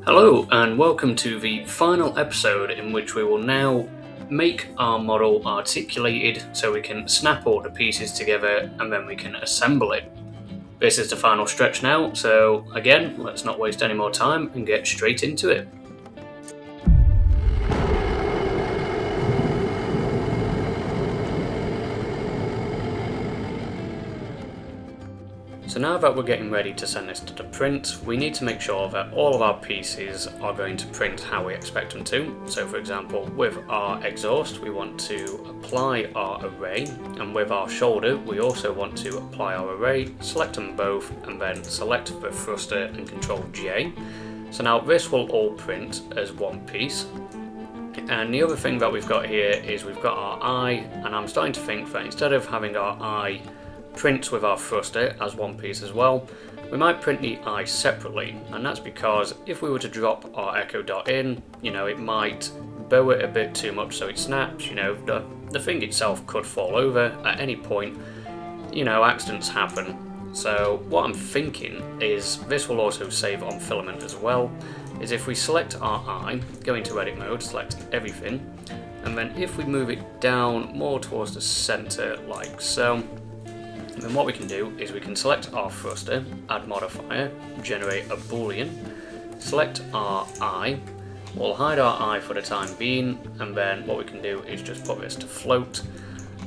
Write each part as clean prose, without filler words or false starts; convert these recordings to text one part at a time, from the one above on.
Hello and welcome to the final episode in which we will now make our model articulated so we can snap all the pieces together and then we can assemble it. This is the final stretch now, so again, let's not waste any more time and get straight into it. So now that we're getting ready to send this to the print, we need to make sure that all of our pieces are going to print how we expect them to. So for example, with our exhaust, we want to apply our array, and with our shoulder, we also want to apply our array, select them both, and then select the thruster and Control J. So now this will all print as one piece. And the other thing that we've got here is we've got our eye, and I'm starting to think that instead of having our eye print with our thruster as one piece as well, we might print the eye separately, and that's because if we were to drop our echo dot in, it might bow it a bit too much so it snaps, the thing itself could fall over at any point, accidents happen. So what I'm thinking is this will also save on filament as well, is if we select our eye, go into edit mode, select everything, and then if we move it down more towards the center like so, and then what we can do is we can select our thruster, add modifier, generate a boolean, select our eye, we'll hide our eye for the time being, and then what we can do is just put this to float.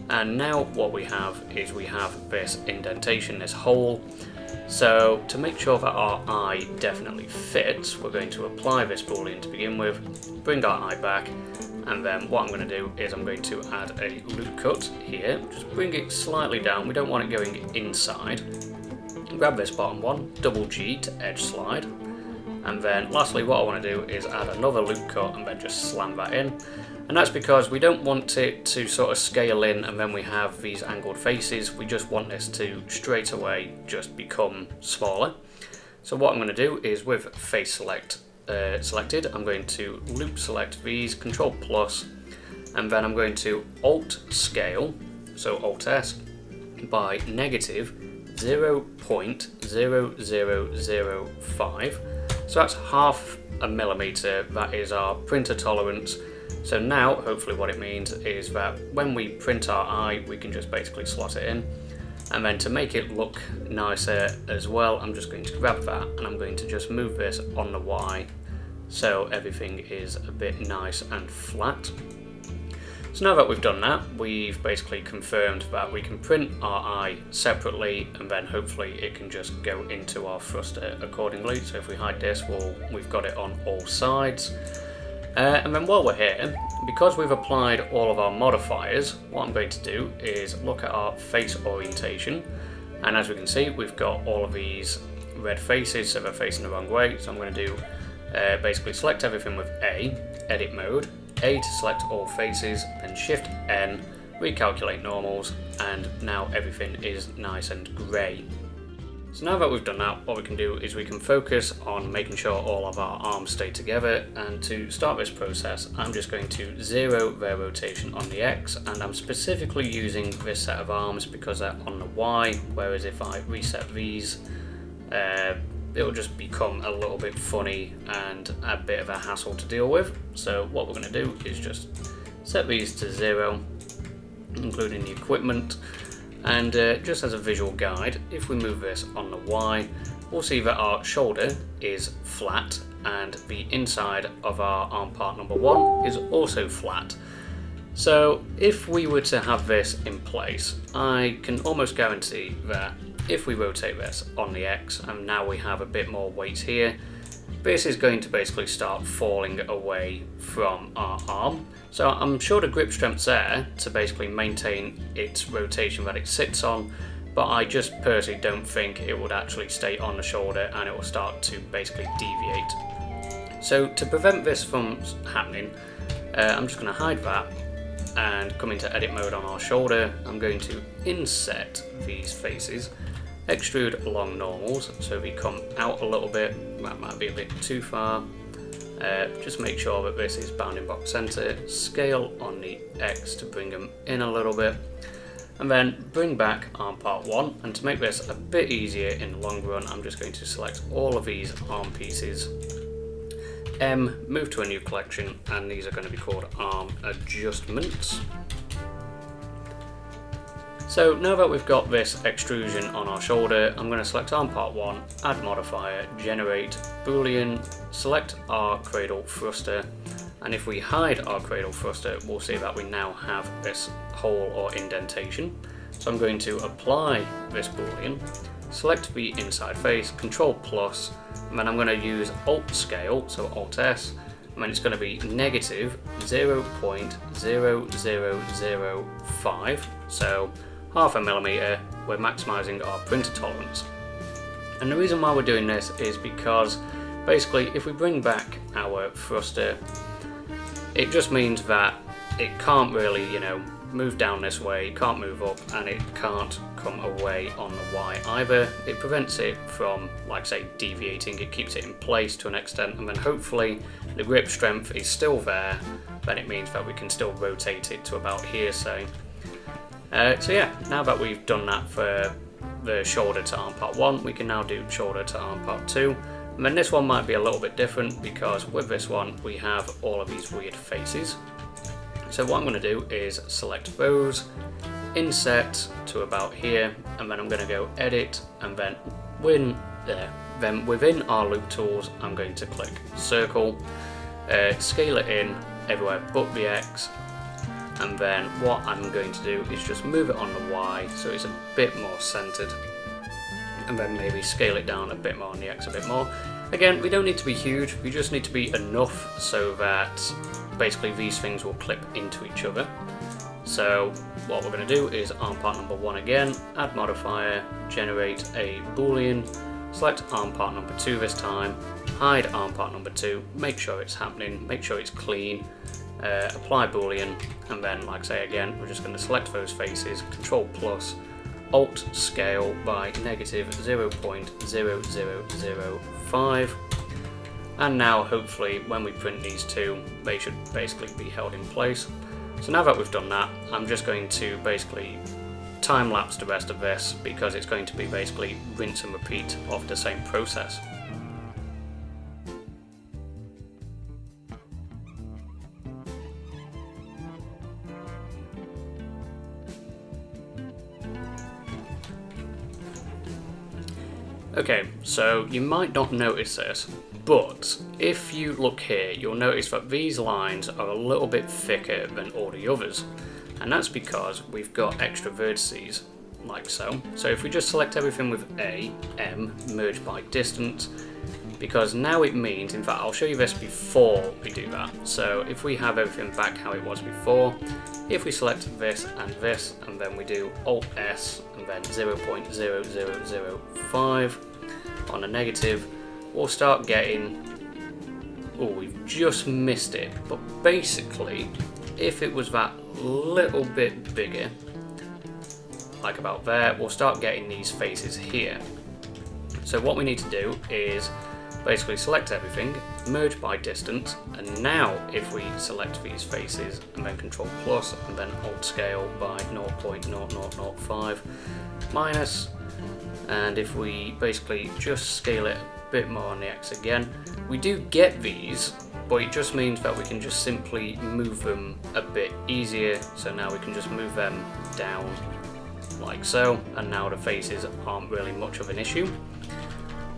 And now what we have is we have this indentation, this hole. So to make sure that our eye definitely fits, we're going to apply this boolean to begin with, bring our eye back, and then what I'm going to do is I'm going to add a loop cut here, just bring it slightly down, we don't want it going inside. Grab this bottom one, double G to edge slide, and then lastly what I want to do is add another loop cut and then just slam that in. And that's because we don't want it to sort of scale in and then we have these angled faces, we just want this to straight away just become smaller. So what I'm going to do is with face select selected, I'm going to loop select these, Control plus, and then I'm going to Alt scale, so Alt S, by negative 0.0005. So that's half a millimeter, that is our printer tolerance. So now, hopefully what it means is that when we print our eye, we can just basically slot it in. And then to make it look nicer as well, I'm just going to grab that and I'm going to just move this on the Y so everything is a bit nice and flat. So now that we've done that, we've basically confirmed that we can print our eye separately and then hopefully it can just go into our thruster accordingly. So if we hide this, we've got it on all sides. And then while we're here, because we've applied all of our modifiers, what I'm going to do is look at our face orientation, and as we can see we've got all of these red faces, so they're facing the wrong way. So I'm going to do basically select everything with A, edit mode, A to select all faces, then Shift N, recalculate normals, and now everything is nice and grey. So now that we've done that, what we can do is we can focus on making sure all of our arms stay together, and to start this process I'm just going to 0 their rotation on the X, and I'm specifically using this set of arms because they're on the Y, whereas if I reset these it'll just become a little bit funny and a bit of a hassle to deal with. So what we're going to do is just set these to 0, including the equipment. And just as a visual guide, if we move this on the Y, we'll see that our shoulder is flat and the inside of our arm part number 1 is also flat. So if we were to have this in place, I can almost guarantee that if we rotate this on the X, and now we have a bit more weight here, this is going to basically start falling away from our arm. So I'm sure the grip strength's there to basically maintain its rotation that it sits on, but I just personally don't think it would actually stay on the shoulder and it will start to basically deviate. So to prevent this from happening, I'm just going to hide that and come into edit mode on our shoulder. I'm going to inset these faces, extrude along normals so they come out a little bit, that might be a bit too far. Just make sure that this is bounding box center, scale on the X to bring them in a little bit, and then bring back arm part 1. And to make this a bit easier in the long run, I'm just going to select all of these arm pieces M, move to a new collection, and these are going to be called arm adjustments. So now that we've got this extrusion on our shoulder, I'm going to select arm part 1, add modifier, generate, boolean, select our cradle thruster, and if we hide our cradle thruster, we'll see that we now have this hole or indentation. So I'm going to apply this boolean, select the inside face, Control plus, and then I'm going to use Alt scale, so Alt S, and then it's going to be negative 0.0005, so half a millimeter. We're maximizing our printer tolerance. And the reason why we're doing this is because basically if we bring back our thruster, it just means that it can't really, move down this way, it can't move up, and it can't come away on the Y either. It prevents it from, like say, deviating. It keeps it in place to an extent, and then hopefully the grip strength is still there. Then it means that we can still rotate it to about here, say. So yeah, now that we've done that for the shoulder to arm part 1, we can now do shoulder to arm part 2. And then this one might be a little bit different because with this one we have all of these weird faces. So what I'm going to do is select those, inset to about here, and then I'm going to go edit, and then within our loop tools I'm going to click circle, scale it in everywhere but the X, and then what I'm going to do is just move it on the Y so it's a bit more centered, and then maybe scale it down a bit more on the X a bit more. Again, we don't need to be huge, we just need to be enough so that basically these things will clip into each other. So what we're going to do is arm part number 1 again, add modifier, generate a boolean, select arm part number 2 this time, hide arm part number 2, make sure it's happening, make sure it's clean, apply boolean, and then like I say again, we're just going to select those faces, Control plus, Alt scale by negative 0.0005, and now hopefully when we print these two, they should basically be held in place. So now that we've done that, I'm just going to basically time lapse the rest of this because it's going to be basically rinse and repeat of the same process. Okay, so you might not notice this, but if you look here, you'll notice that these lines are a little bit thicker than all the others, and that's because we've got extra vertices, like so. So if we just select everything with A, M, merge by distance, because now it means, in fact I'll show you this before we do that. So if we have everything back how it was before, if we select this, and then we do Alt S and then 0.0005 on a negative, we'll start getting, oh, we've just missed it, but basically if it was that little bit bigger, like about there, we'll start getting these faces here. So what we need to do is basically select everything, merge by distance, and now if we select these faces and then Control plus and then Alt scale by 0.0005 minus, and if we basically just scale it a bit more on the X again, we do get these, but it just means that we can just simply move them a bit easier. So now we can just move them down like so, and now the faces aren't really much of an issue.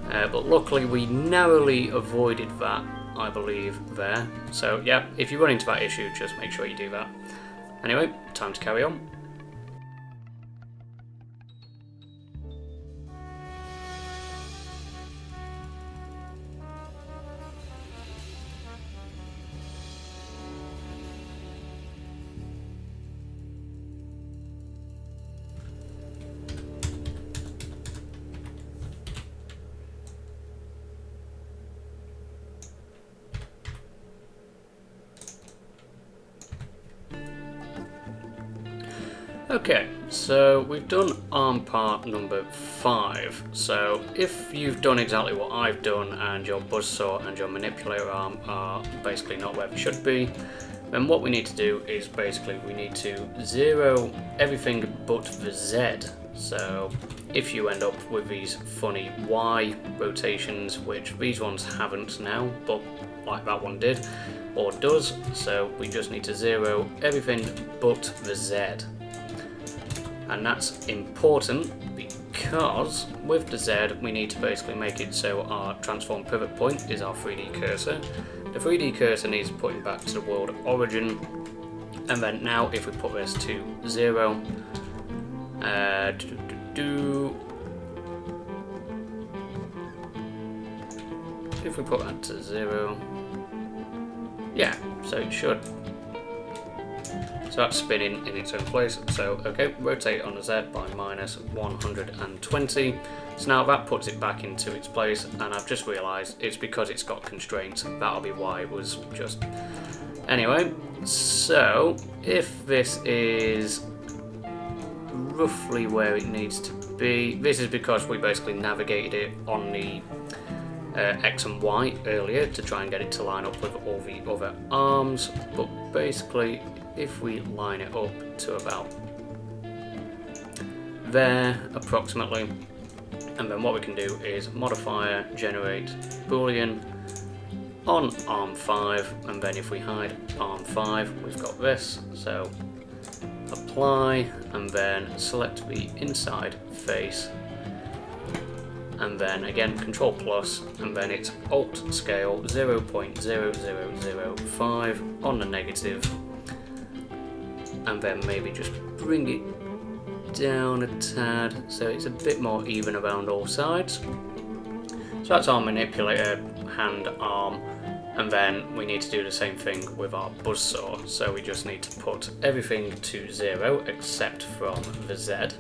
But luckily we narrowly avoided that, I believe, there. So yeah, if you run into that issue, just make sure you do that. Anyway, time to carry on. Okay, so we've done arm part number 5. So if you've done exactly what I've done and your buzzsaw and your manipulator arm are basically not where they should be, then what we need to do is basically we need to zero everything but the Z. So if you end up with these funny Y rotations, which these ones haven't now, but like that one did, or does, so we just need to 0 everything but the Z. And that's important because with the Z we need to basically make it so our transform pivot point is our 3D cursor. The 3D cursor needs putting back to the world origin, and then now if we put this to 0, if we put that to 0, yeah, so it should. So that's spinning in its own place. So okay, rotate on the Z by -120. So now that puts it back into its place, and I've just realised it's because it's got constraints. That'll be why it was just... Anyway, so if this is roughly where it needs to be, this is because we basically navigated it on the X and Y earlier to try and get it to line up with all the other arms, but basically if we line it up to about there approximately, and then what we can do is modifier generate boolean on arm 5, and then if we hide arm 5 we've got this, so apply and then select the inside face, and then again control plus, and then it's alt scale 0.0005 on the negative, and then maybe just bring it down a tad so it's a bit more even around all sides. So that's our manipulator hand arm, and then we need to do the same thing with our buzzsaw, so we just need to put everything to 0 except from the Z.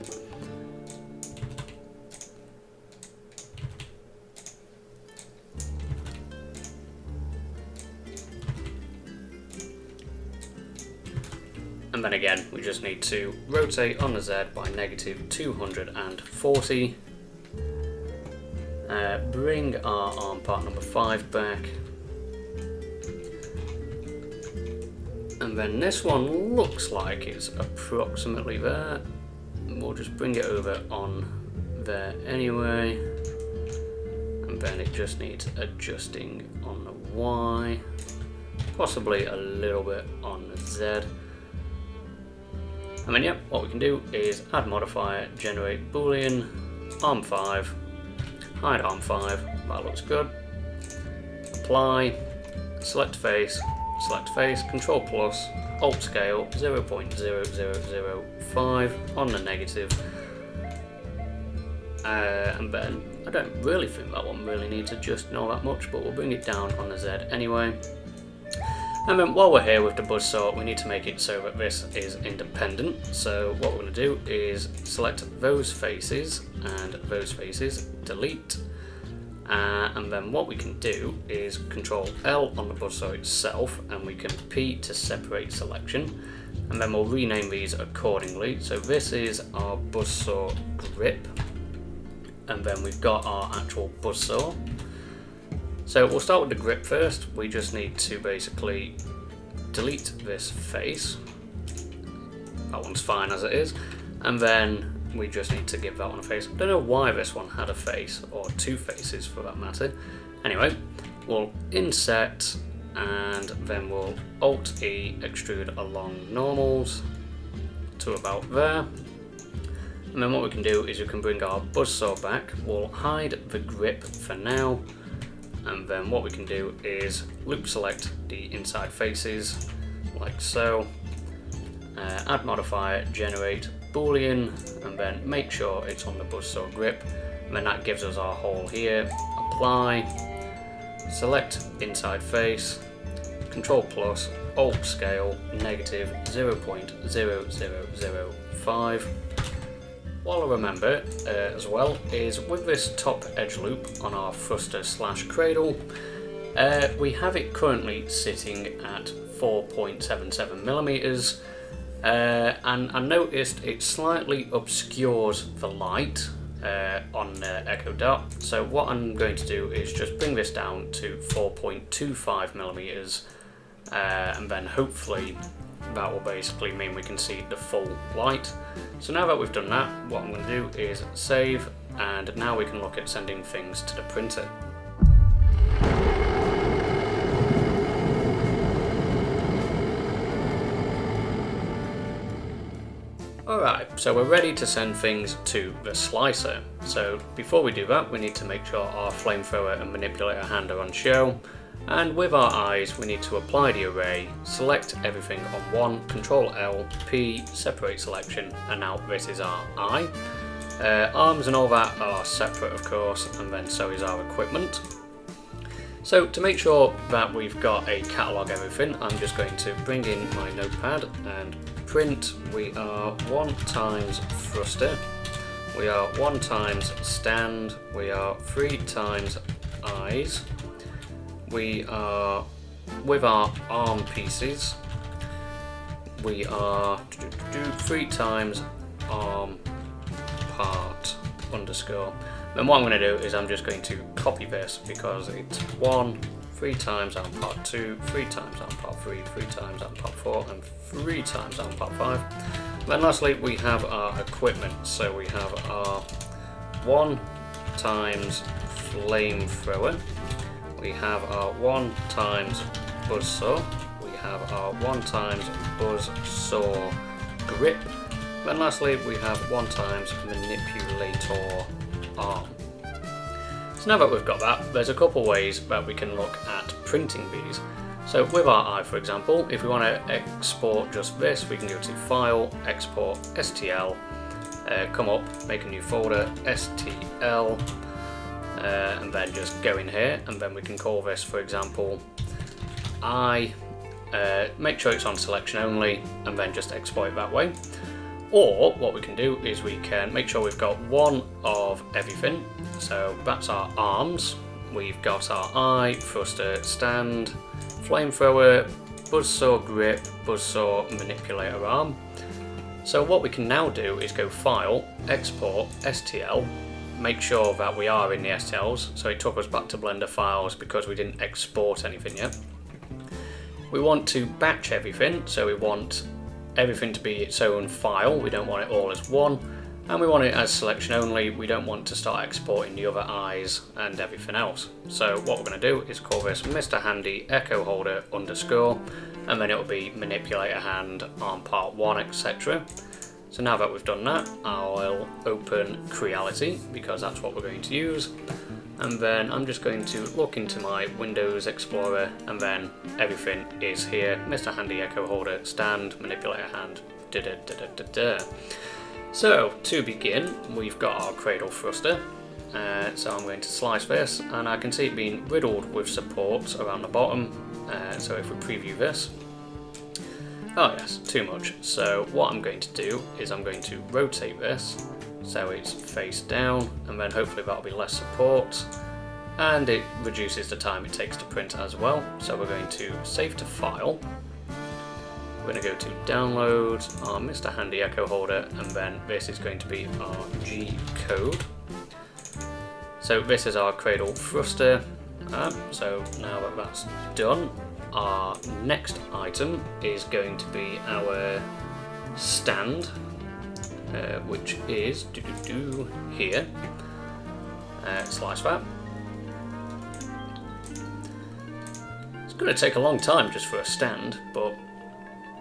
And then again, we just need to rotate on the Z by -240. Bring our arm part number 5 back. And then this one looks like it's approximately there. We'll just bring it over on there anyway. And then it just needs adjusting on the Y. Possibly a little bit on the Z. And then yeah, what we can do is add modifier, generate boolean, arm 5, hide arm 5, that looks good. Apply, select face, control plus, alt scale 0.0005 on the negative. And then I don't really think that one really needs adjusting all that much, but we'll bring it down on the Z anyway. And then while we're here with the buzzsaw, we need to make it so that this is independent. So what we're going to do is select those faces and those faces, delete. And then what we can do is Control L on the buzzsaw itself, and we can P to separate selection. And then we'll rename these accordingly. So this is our buzzsaw grip. And then we've got our actual buzzsaw. So we'll start with the grip first. We just need to basically delete this face. That one's fine as it is. And then we just need to give that one a face. I don't know why this one had a face, or two faces for that matter. Anyway, we'll inset, and then we'll Alt-E, extrude along normals to about there. And then what we can do is we can bring our buzzsaw back. We'll hide the grip for now. And then what we can do is loop select the inside faces, like so. Add modifier, generate boolean, and then make sure it's on the buzzsaw grip. And then that gives us our hole here. Apply, select inside face, control plus, alt scale, negative 0.0005. What I'll remember as well is with this top edge loop on our thruster / cradle, we have it currently sitting at 4.77 millimeters, and I noticed it slightly obscures the light on Echo Dot. So what I'm going to do is just bring this down to 4.25 millimeters, and then hopefully that will basically mean we can see the full light. So now that we've done that, what I'm going to do is save, and now we can look at sending things to the printer. Alright, so we're ready to send things to the slicer. So before we do that, we need to make sure our flamethrower and manipulator hand are on show. And with our eyes, we need to apply the array, select everything on one, Control L, P, separate selection, and now this is our eye. Arms and all that are separate, of course, and then so is our equipment. So to make sure that we've got a catalogue everything, I'm just going to bring in my notepad and print. We are 1 times thruster, we are 1 times stand, we are 3 times eyes, we are with our arm pieces, we are 3 times arm part underscore. Then what I'm going to do is I'm just going to copy this because it's 1, 3 times arm part 2, 3 times arm part 3, 3 times arm part 4, and 3 times arm part 5. Then lastly we have our equipment, so we have our 1 times flamethrower, we have our 1 times buzzsaw, we have our 1 times buzzsaw grip, then lastly we have 1 times manipulator arm. So now that we've got that, there's a couple ways that we can look at printing these. So with our eye, for example, if we want to export just this, we can go to File, Export, STL, come up, make a new folder, STL, and then just go in here, and then we can call this, for example, eye, make sure it's on selection only, and then just export it that way. Or what we can do is we can make sure we've got one of everything. So that's our arms, we've got our eye, thruster, stand, flamethrower, buzzsaw grip, buzzsaw manipulator arm. So what we can now do is go File, Export, STL, make sure that we are in the STLs. So it took us back to Blender files because we didn't export anything yet. We want to batch everything, so we want everything to be its own file, we don't want it all as one, and we want it as selection only, we don't want to start exporting the other eyes and everything else. So what we're going to do is call this Mr. Handy Echo Holder underscore, and then it will be manipulator hand on part 1, etc. So now that we've done that, I'll open Creality because that's what we're going to use. And then I'm just going to look into my Windows Explorer, and then everything is here. Mr. Handy Echo Holder, stand, manipulator hand, So to begin, we've got our cradle thruster. So I'm going to slice this, and I can see it being riddled with supports around the bottom. So if we preview this, oh yes, too much. So what I'm going to do is I'm going to rotate this so it's face down, and then hopefully that'll be less support, and it reduces the time it takes to print as well. So we're going to save to file, we're going to go to downloads, our Mr. Handy Echo Holder, and then this is going to be our G code. So this is our cradle thruster. So now that that's done, our next item is going to be our stand, which is here. Slice that. It's going to take a long time just for a stand, but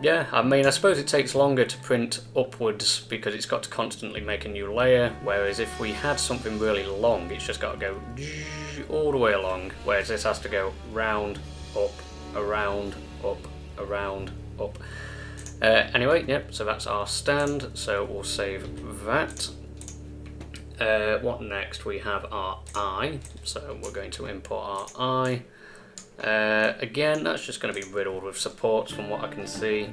yeah, I mean, I suppose it takes longer to print upwards because it's got to constantly make a new layer, whereas if we had something really long, it's just got to go all the way along, whereas this has to go round, up, around, up, around, up. Anyway, yep, so that's our stand, so we'll save that. What next? We have our eye, so we're going to import our eye. Again, that's just going to be riddled with supports from what I can see.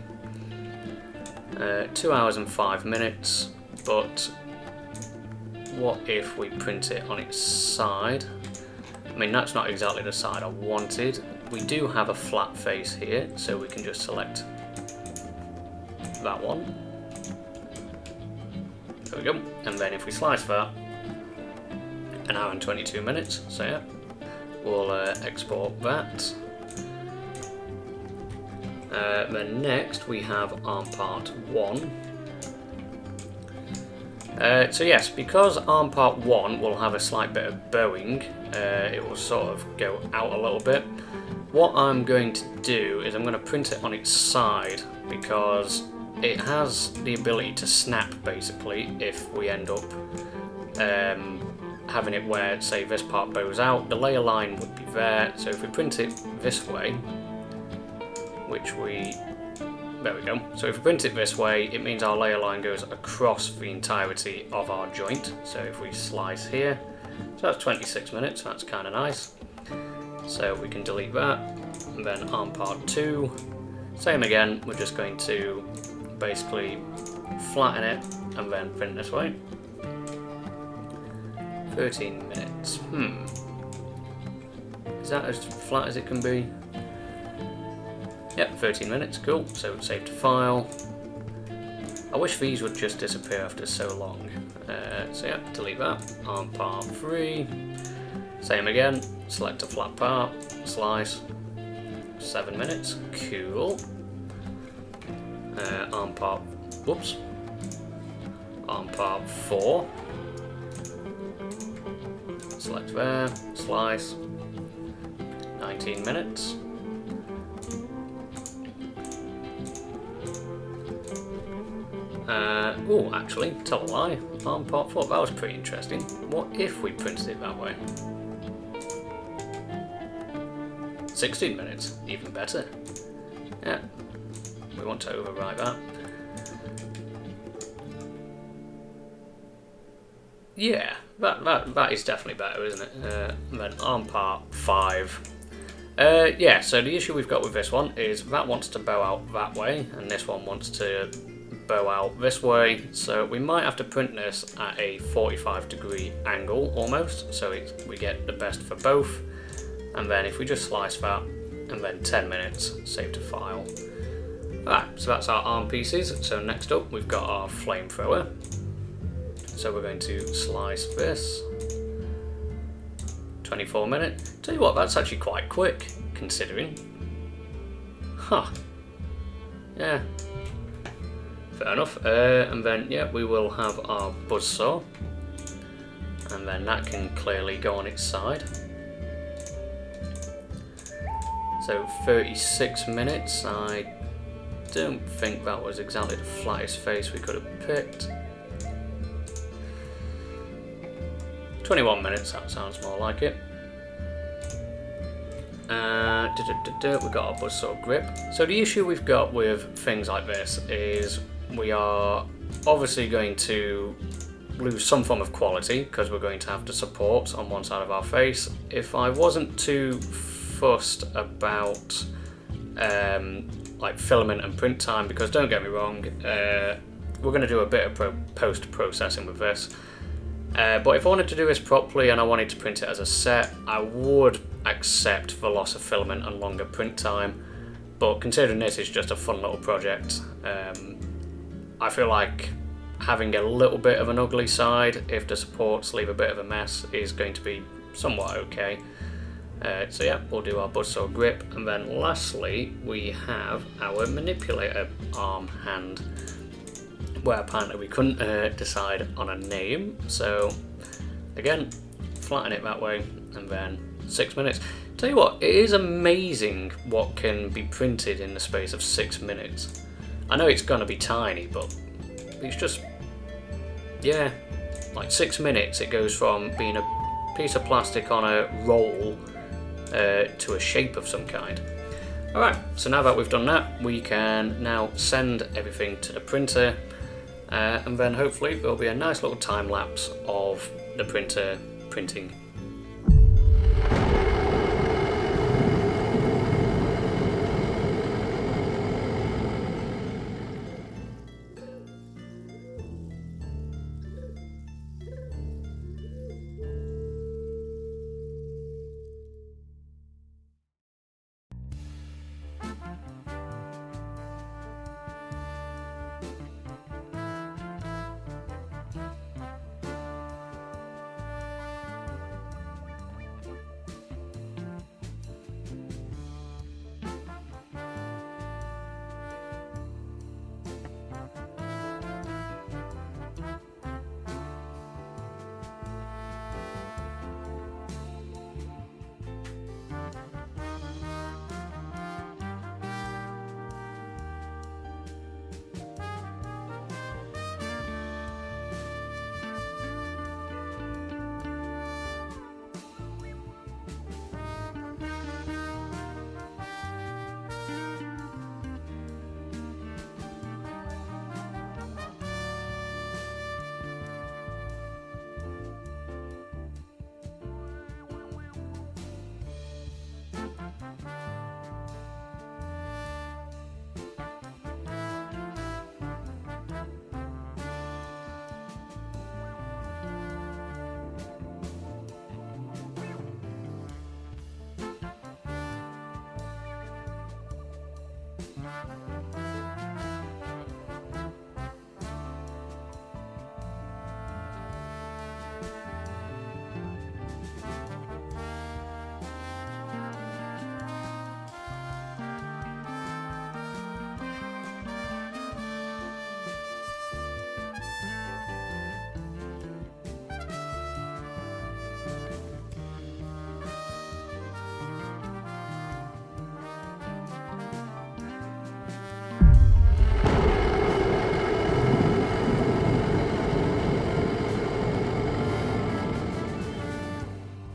2 hours and 5 minutes, but what if we print it on its side? I mean, that's not exactly the side I wanted. We do have a flat face here, so we can just select that one. There we go. And then if we slice that, 1 hour and 22 minutes, so yeah, we'll export that. Then next we have arm part 1. So yes, because arm part 1 will have a slight bit of bowing, it will sort of go out a little bit. What I'm going to do is I'm going to print it on its side, because it has the ability to snap basically if we end up having it where, say, this part bows out, the layer line would be there. So if we print it this way, there we go. So if we print it this way, it means our layer line goes across the entirety of our joint. So if we slice here, so that's 26 minutes, that's kind of nice. So we can delete that, and then arm part 2, same again, we're just going to basically flatten it and then print this way. 13 minutes, Is that as flat as it can be? Yep, 13 minutes, cool. So save to file. I wish these would just disappear after so long. So yeah, delete that. Arm part 3. Same again, select a flat part, slice. 7 minutes, cool. Arm part 4. Select there, slice. 19 minutes. Oh, actually, tell a lie. Arm part 4, that was pretty interesting. What if we printed it that way? 16 minutes, even better. Yeah, we want to overwrite that. Yeah, that is definitely better, isn't it? And then arm part 5. Yeah, so the issue we've got with this one is that wants to bow out that way, and this one wants to bow out this way, so we might have to print this at a 45-degree angle almost, so we get the best for both. And then if we just slice that, and then 10 minutes, save to file. Alright, so that's our arm pieces. So next up we've got our flamethrower. So we're going to slice this. 24 minutes. Tell you what, that's actually quite quick, considering. Huh. Yeah. Fair enough. And then, yeah, we will have our buzzsaw. And then that can clearly go on its side. So 36 minutes. I don't think that was exactly the flattest face we could have picked. 21 minutes, that sounds more like it. We've got our buzzsaw grip. So the issue we've got with things like this is we are obviously going to lose some form of quality because we're going to have to support on one side of our face. If I wasn't too fussed about like filament and print time, because don't get me wrong, we're going to do a bit of post-processing with this. But if I wanted to do this properly and I wanted to print it as a set, I would accept the loss of filament and longer print time. But considering this is just a fun little project, I feel like having a little bit of an ugly side, if the supports leave a bit of a mess, is going to be somewhat okay. So yeah, we'll do our buzzsaw grip, and then lastly we have our manipulator arm hand, where apparently we couldn't decide on a name. So again, flatten it that way, and then 6 minutes. Tell you what, it is amazing what can be printed in the space of 6 minutes. I know it's gonna be tiny, but it's just, yeah, like 6 minutes it goes from being a piece of plastic on a roll to a shape of some kind. Alright, so now that we've done that, we can now send everything to the printer, and then hopefully there'll be a nice little time lapse of the printer printing.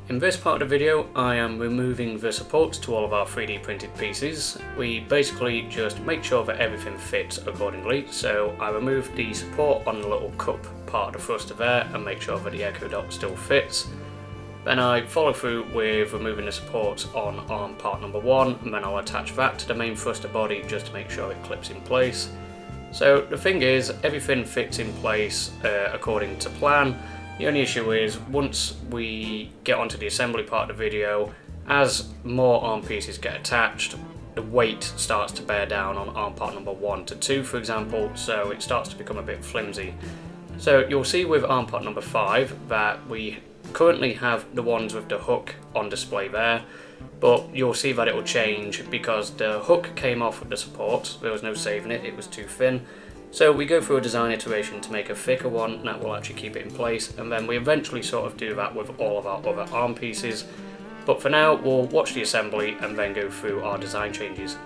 In this part of the video, I am removing the supports to all of our 3D printed pieces. We basically just make sure that everything fits accordingly, so I remove the support on the little cup part of the thruster there and make sure that the echo dot still fits. Then I follow through with removing the supports on arm part number 1, and then I'll attach that to the main thruster body just to make sure it clips in place. So the thing is, everything fits in place according to plan. The only issue is, once we get onto the assembly part of the video, as more arm pieces get attached, the weight starts to bear down on arm part number 1 to 2, for example, so it starts to become a bit flimsy. So you'll see with arm part number 5 that we currently have the ones with the hook on display there, but you'll see that it will change because the hook came off with the support. There was no saving it, it was too thin. So we go through a design iteration to make a thicker one that will actually keep it in place, and then we eventually sort of do that with all of our other arm pieces. But for now, we'll watch the assembly and then go through our design changes.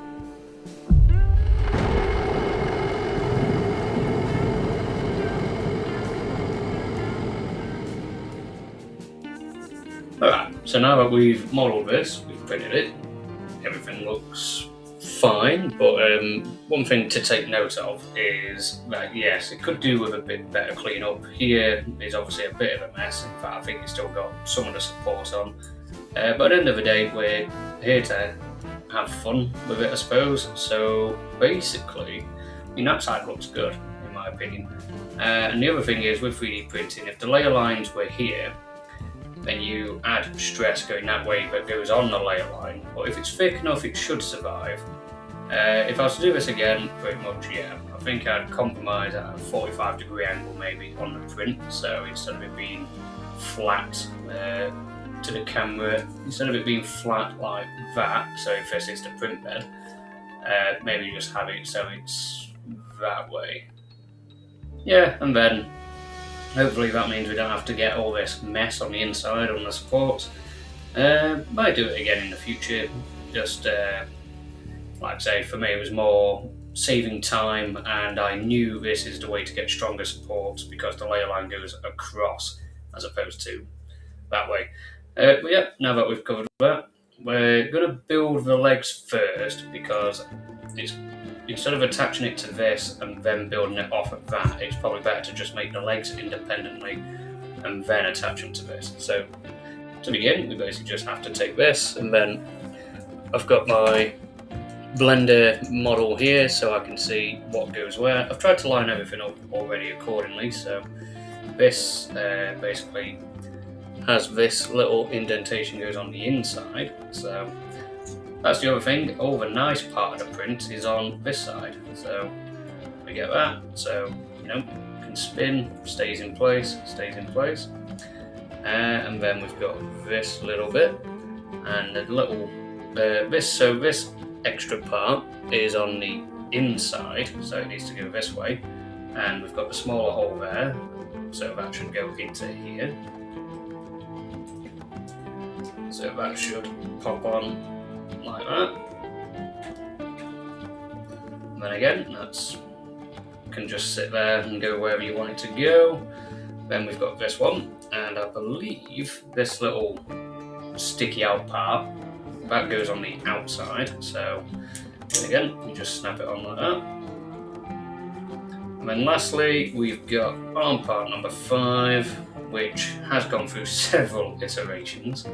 Alright, so now that we've modelled this, we've printed it, everything looks fine, but one thing to take note of is that yes, it could do with a bit better cleanup. Here is obviously a bit of a mess. In fact, I think it's still got some of the support on. But at the end of the day, we're here to have fun with it, I suppose. So basically, I mean, that side looks good, in my opinion. And the other thing is, with 3D printing, if the layer lines were here, then you add stress going that way that goes on the layer line. But if it's thick enough, it should survive. If I was to do this again, pretty much, yeah, I think I'd compromise at a 45-degree angle maybe on the print. So instead of it being flat to the camera, instead of it being flat like that, so if this is the print bed, maybe just have it so it's that way. Yeah, and then hopefully that means we don't have to get all this mess on the inside on the supports. Might do it again in the future, just like I say, for me it was more saving time, and I knew this is the way to get stronger supports because the layer line goes across as opposed to that way. But yeah, now that we've covered that, we're going to build the legs first because it's, instead of attaching it to this and then building it off of that, it's probably better to just make the legs independently and then attach them to this. So to begin, we basically just have to take this, and then I've got my Blender model here so I can see what goes where. I've tried to line everything up already accordingly, so this basically has this little indentation goes on the inside, so that's the other thing. All the nice part of the print is on this side, so we get that, so you know, can spin, stays in place, and then we've got this little bit and a little this extra part is on the inside, so it needs to go this way, and we've got the smaller hole there, so that should go into here, so that should pop on like that, and then again that's can just sit there and go wherever you want it to go. Then we've got this one, and I believe this little sticky out part that goes on the outside, so again you just snap it on like that. And then lastly we've got arm part number 5, which has gone through several iterations.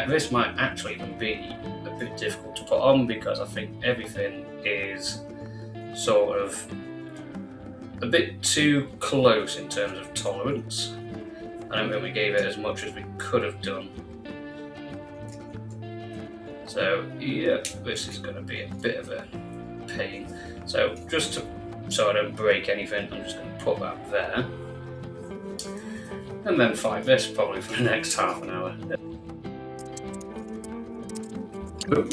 This might actually even be a bit difficult to put on because I think everything is sort of a bit too close in terms of tolerance. I don't think we gave it as much as we could have done. So yeah, this is going to be a bit of a pain. So just to so I don't break anything, I'm just going to put that there. And then fight this probably for the next half an hour. But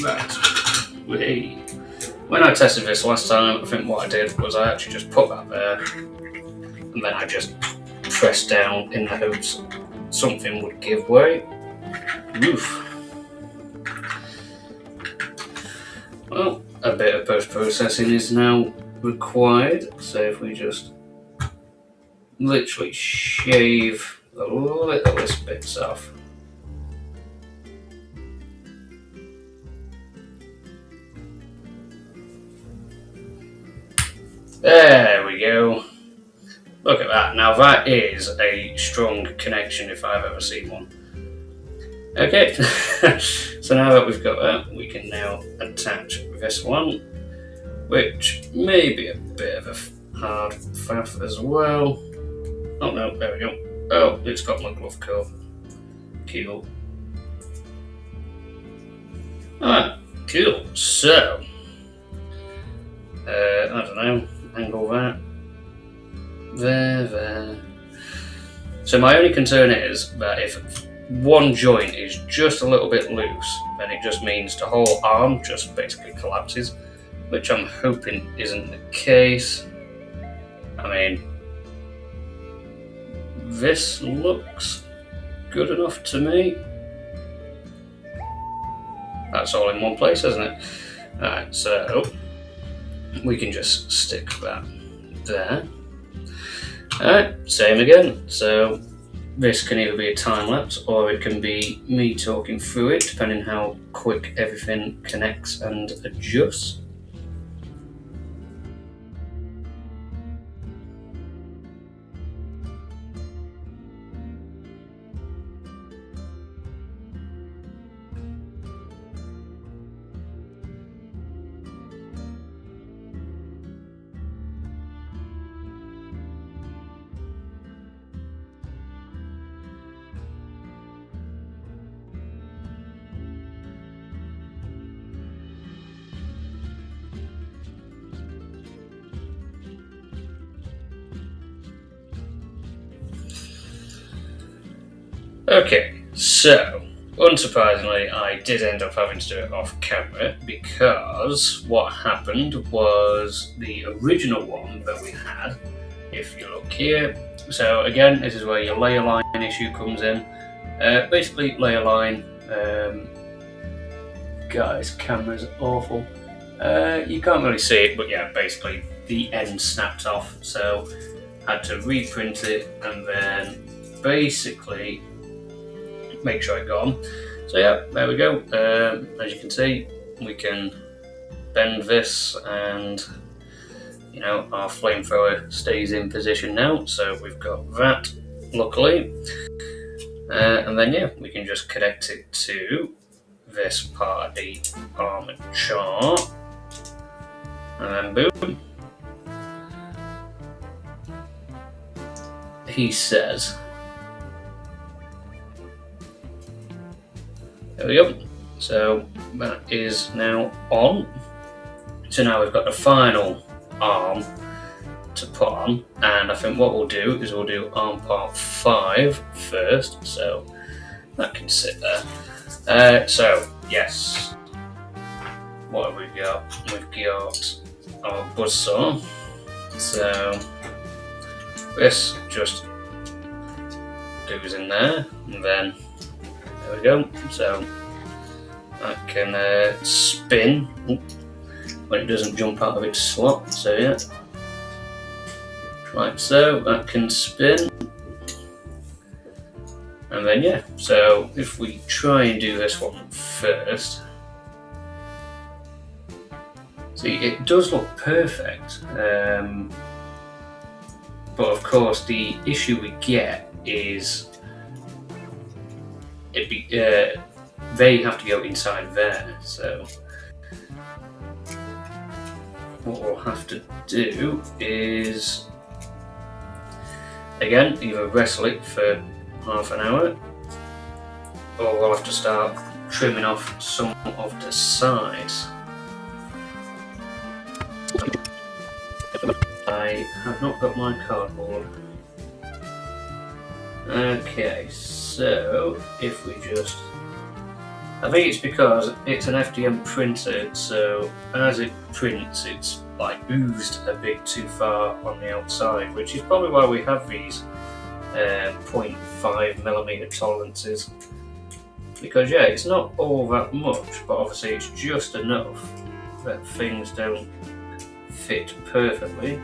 when I tested this last time, I think what I did was I actually just put that there, and then I just pressed down in the hopes something would give way. Oof. Well, a bit of post-processing is now required, so if we just literally shave the littlest bits off. There we go. Look at that. Now that is a strong connection if I've ever seen one. Okay, so now that we've got that, we can now attach this one, which may be a bit of a hard faff as well. Oh no, there we go. Oh, it's got my glove coat. Cool. Alright, cool. So, I don't know, angle that. There. So my only concern is that if one joint is just a little bit loose, then it just means the whole arm just basically collapses, which I'm hoping isn't the case. I mean, this looks good enough to me. That's all in one place, isn't it? Alright, so we can just stick that there. Alright, same again. So this can either be a time lapse or it can be me talking through it, depending how quick everything connects and adjusts. Okay, so unsurprisingly, I did end up having to do it off camera because what happened was the original one that we had, if you look here, so again, this is where your layer line issue comes in. Basically, layer line, guys, camera's awful. You can't really see it, but yeah, basically the end snapped off, so had to reprint it and then basically make sure it got on. So yeah, there we go. As you can see, we can bend this and you know, our flamethrower stays in position now. So we've got that, luckily. And then yeah, we can just connect it to this part of the armor chart. And then boom. He says, there we go. So that is now on. So now we've got the final arm to put on, and I think what we'll do is we'll do arm part 5 first, so that can sit there. So yes, what have we got? We've got our buzzsaw. So this just goes in there, and then there we go. So that can spin when it doesn't jump out of its slot. So yeah, like so, that can spin. And then yeah, so if we try and do this one first, see, it does look perfect. But of course the issue we get is they have to go inside there, so what we'll have to do is again either wrestle it for half an hour, or we'll have to start trimming off some of the sides. I have not got my cardboard. Okay, so if we just... I think it's because it's an FDM printer, so as it prints, it's like oozed a bit too far on the outside, which is probably why we have these 0.5mm tolerances. Because yeah, it's not all that much, but obviously it's just enough that things don't fit perfectly.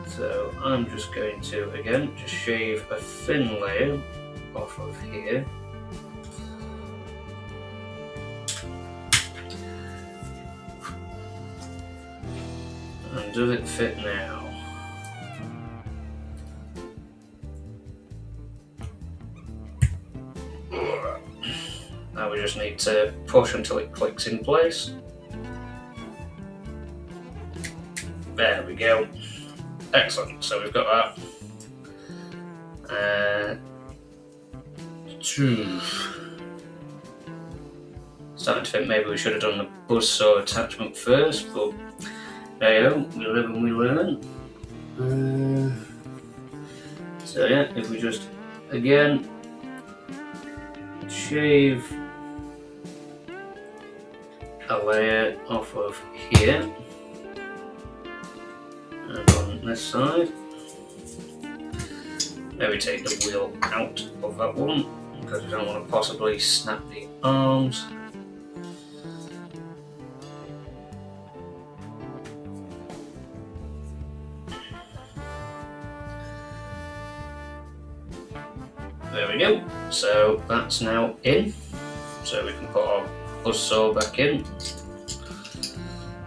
So I'm just going to, again, just shave a thin layer off of here. And does it fit now? Now we just need to push until it clicks in place. There we go. Excellent, so we've got that. Starting to think maybe we should have done the buzzsaw attachment first, but there you go, we live and we learn. So yeah, if we just, again, shave a layer off of here, and on this side, maybe take the wheel out of that one, because we don't want to possibly snap the arms. There we go, so that's now in, so we can put our buzzsaw back in.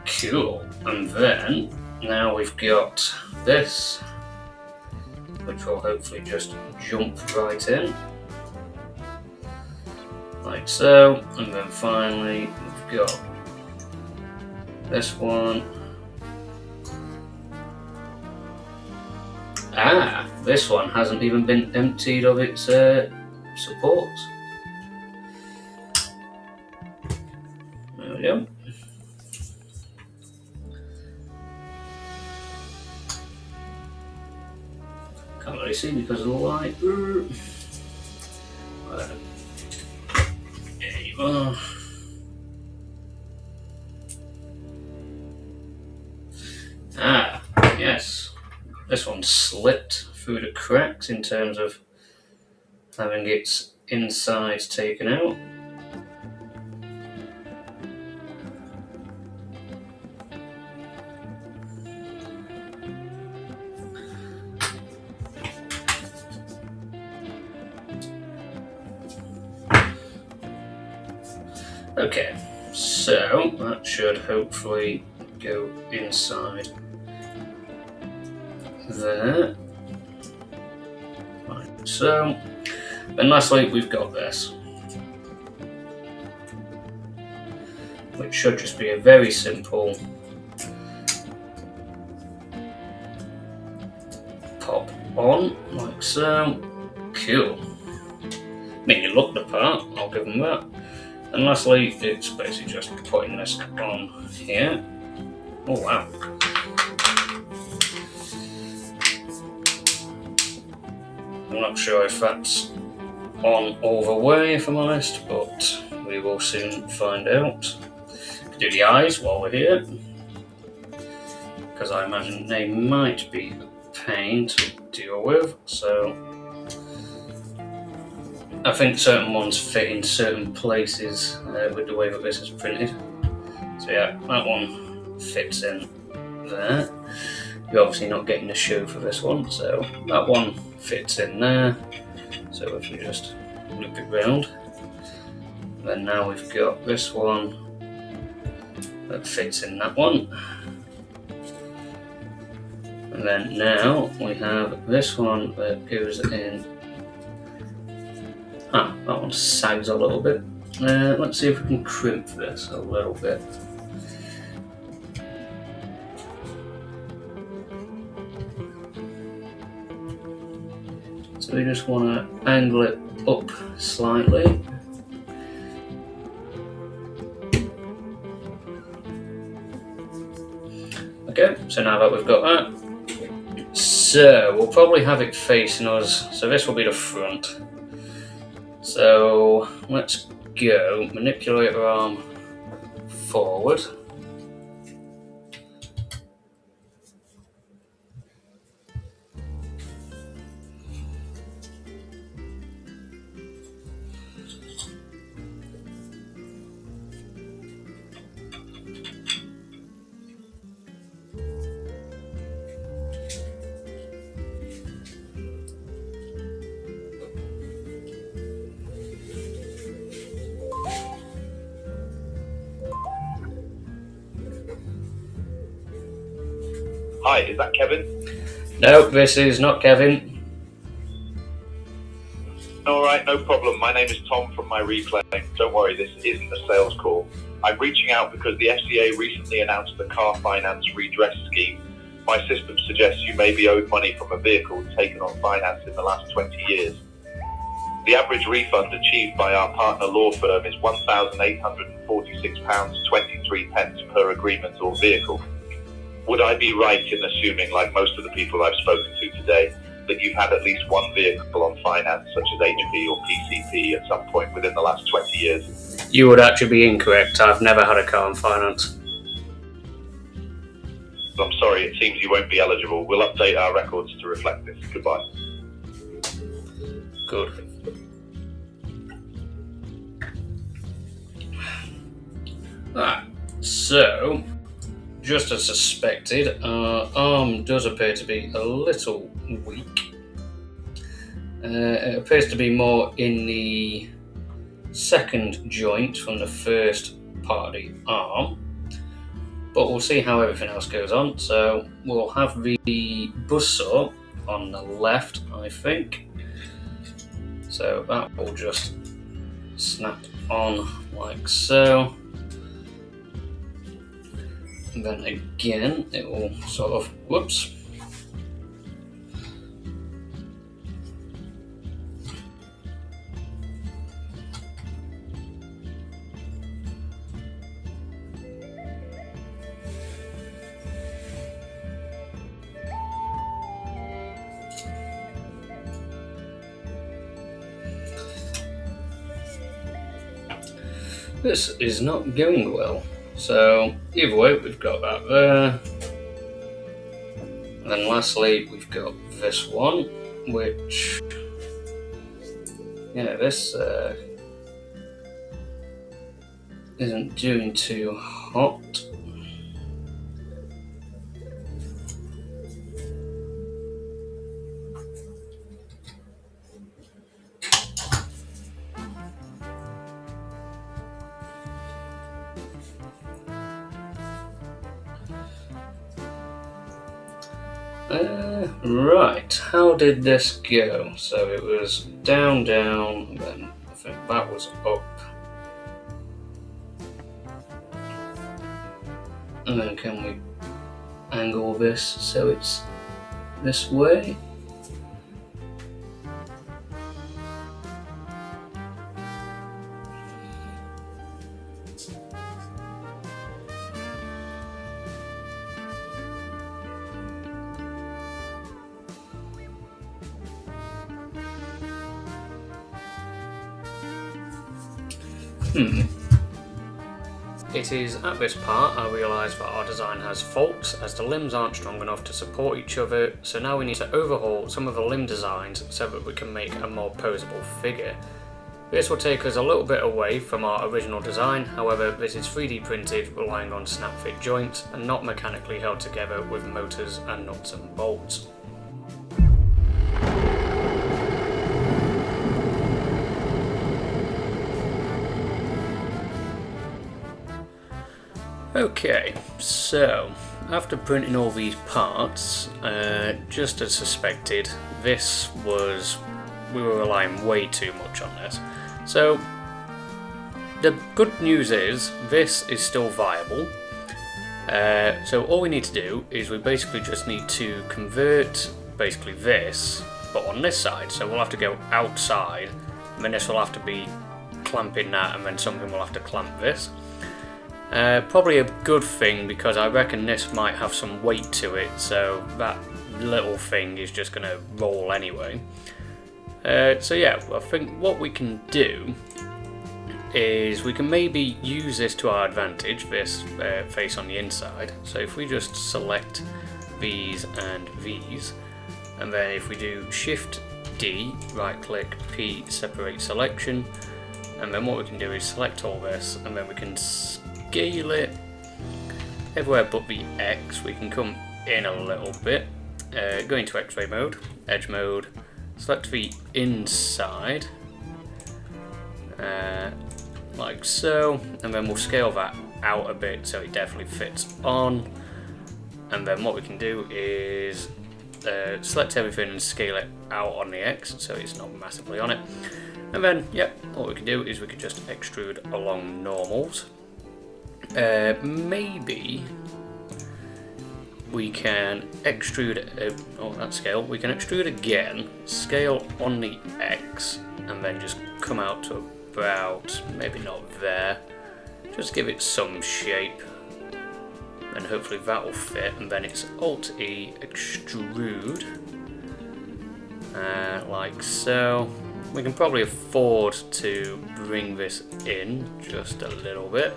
Cool, and then now we've got this, which will hopefully just jump right in, like so, and then finally we've got this one. This one hasn't even been emptied of its supports. There we go. Can't really see because of the light. There you are. Yes. This one slipped through the cracks in terms of having its insides taken out. Okay, so that should hopefully go inside there. Right, so, and lastly we've got this, which should just be a very simple pop on, like so. Cool. I mean, you look the part, I'll give them that. And lastly, it's basically just putting this on here. Oh wow. I'm not sure if that's on all the way, if I'm honest, but we will soon find out. Do the eyes while we're here, because I imagine they might be a pain to deal with, so I think certain ones fit in certain places with the way that this is printed. So yeah, that one fits in there. You're obviously not getting a shoe for this one, so that one fits in there. So if we just loop it round, then now we've got this one that fits in that one. And then now we have this one that goes in. That one sags a little bit. Let's see if we can crimp this a little bit. So we just want to angle it up slightly. go. So now that we've got that, so we'll probably have it facing us. So this will be the front. So let's go. Manipulator arm forward. Hi, is that Kevin? No, this is not Kevin. Alright, no problem. My name is Tom from my replay. Don't worry, this isn't a sales call. I'm reaching out because the FCA recently announced the car finance redress scheme. My system suggests you may be owed money from a vehicle taken on finance in the last 20 years. The average refund achieved by our partner law firm is £1,846.23 per agreement or vehicle. Would I be right in assuming, like most of the people I've spoken to today, that you've had at least one vehicle on finance, such as HP or PCP, at some point within the last 20 years? You would actually be incorrect. I've never had a car on finance. I'm sorry, it seems you won't be eligible. We'll update our records to reflect this. Goodbye. Good. Right, so just as suspected, our arm does appear to be a little weak. It appears to be more in the second joint from the first part of the arm, but we'll see how everything else goes on. So we'll have the buzzsaw on the left, I think. So that will just snap on like so. And then again, it will sort of, whoops. This is not going well. So either way, we've got that there. And then lastly, we've got this one, which, yeah, this isn't doing too hot. Right, how did this go? So it was down, and then I think that was up. And then can we angle this so it's this way? It is at this part I realise that our design has faults, as the limbs aren't strong enough to support each other, so now we need to overhaul some of the limb designs so that we can make a more posable figure. This will take us a little bit away from our original design, however this is 3D printed relying on snap fit joints and not mechanically held together with motors and nuts and bolts. Okay, so after printing all these parts, just as suspected, we were relying way too much on this. So the good news is this is still viable. So all we need to do is we basically just need to convert basically this, but on this side. So we'll have to go outside, and then this will have to be clamping that, and then something will have to clamp this. Probably a good thing, because I reckon this might have some weight to it, so that little thing is just going to roll anyway. So yeah, I think what we can do is we can maybe use this to our advantage, this face on the inside. So if we just select these and these, and then if we do Shift D, right click, P, separate selection, and then what we can do is select all this, and then we can scale it everywhere but the X. We can come in a little bit, go into X-ray mode, edge mode, select the inside, like so, and then we'll scale that out a bit so it definitely fits on. And then what we can do is select everything and scale it out on the X so it's not massively on it. And then, yep, what we can do is we can just extrude along normals. Maybe we can extrude, that scale, we can extrude again, scale on the X, and then just come out to about, maybe not there, just give it some shape, and hopefully that will fit, and then it's Alt-E, extrude, like so. We can probably afford to bring this in just a little bit.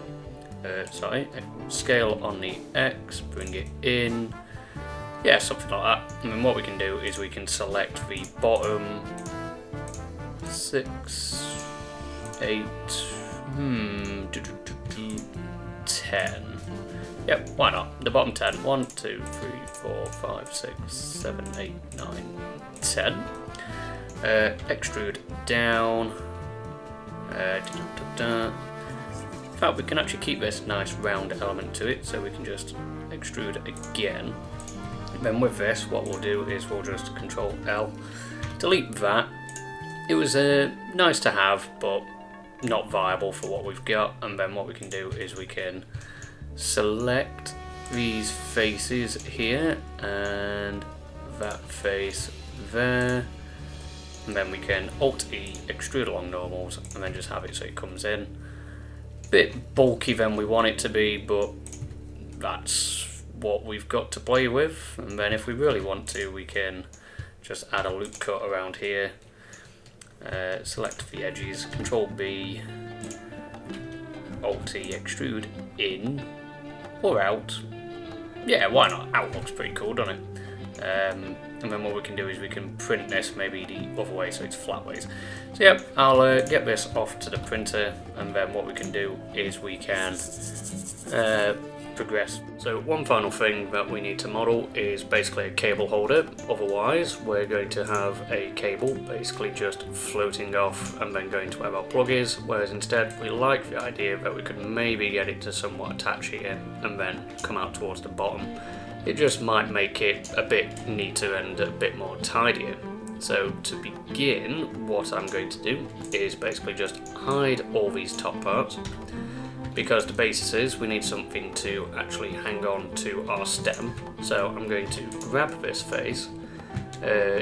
Scale on the X, bring it in. Yeah, something like that. And then what we can do is we can select the bottom 6, 8, 10. Yep, why not? The bottom 10. 1, 2, 3, 4, 5, 6, 7, 8, 9, 10. Extrude down. In fact, we can actually keep this nice round element to it, so we can just extrude again. Then with this, what we'll do is we'll just Control L, delete that. It was nice to have, but not viable for what we've got. And then what we can do is we can select these faces here and that face there. And then we can Alt-E, extrude along normals, and then just have it so it comes in. Bit bulky than we want it to be, but that's what we've got to play with. And then if we really want to, we can just add a loop cut around here. Select the edges, Control B, Alt-E, extrude in or out. Yeah, why not? Out looks pretty cool, doesn't it? And then what we can do is we can print this maybe the other way so it's flat ways. So yeah, I'll get this off to the printer, and then what we can do is we can progress. So one final thing that we need to model is basically a cable holder. Otherwise we're going to have a cable basically just floating off and then going to where our plug is, whereas instead we like the idea that we could maybe get it to somewhat attach here and then come out towards the bottom. It just might make it a bit neater and a bit more tidier. So to begin, what I'm going to do is basically just hide all these top parts, because the basis is we need something to actually hang on to our stem. So I'm going to grab this face,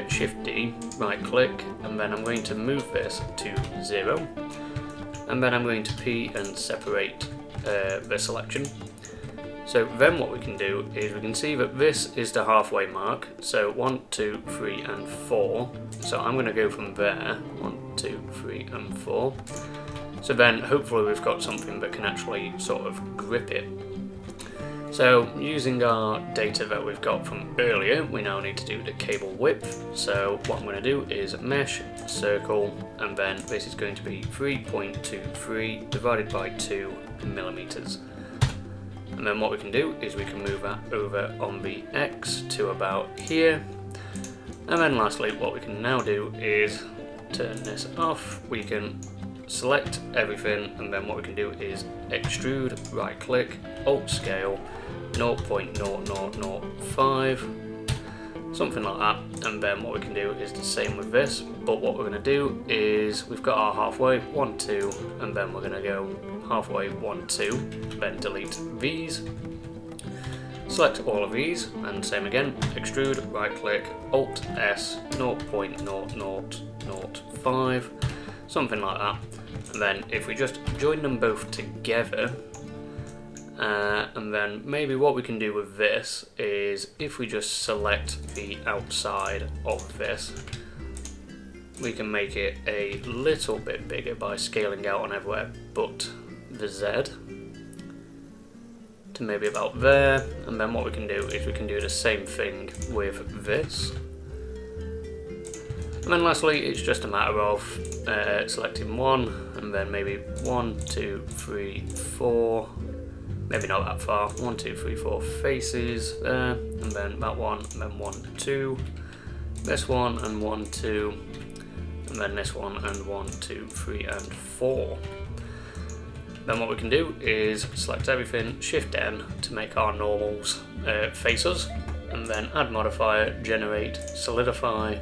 Shift D, right click, and then I'm going to move this to 0, and then I'm going to P and separate the selection. So then what we can do is we can see that this is the halfway mark, so 1, 2, 3 and 4. So I'm going to go from there, 1, 2, 3 and 4. So then hopefully we've got something that can actually sort of grip it. So using our data that we've got from earlier, we now need to do the cable width. So what I'm going to do is mesh, circle, and then this is going to be 3.23 divided by 2 millimeters. And then what we can do is we can move that over on the X to about here. And then lastly, what we can now do is turn this off. We can select everything, and then what we can do is extrude, right click, alt scale, 0.0005, something like that. And then what we can do is the same with this, but what we're going to do is we've got our halfway, 1, 2, and then we're going to go halfway, 1, 2, then delete these, select all of these, and same again, extrude, right click, alt S, 0.0005, something like that. And then if we just join them both together, And then maybe what we can do with this is if we just select the outside of this, we can make it a little bit bigger by scaling out on everywhere but the Z to maybe about there. And then what we can do is we can do the same thing with this. And then lastly, it's just a matter of selecting one, and then maybe 1, 2, 3, 4, maybe not that far, 1, 2, 3, 4 faces there, and then that one, and then 1, 2, this one, and 1, 2, and then this one, and 1, 2, 3, and 4. Then what we can do is select everything, Shift N to make our normals faces, and then add modifier, generate, solidify.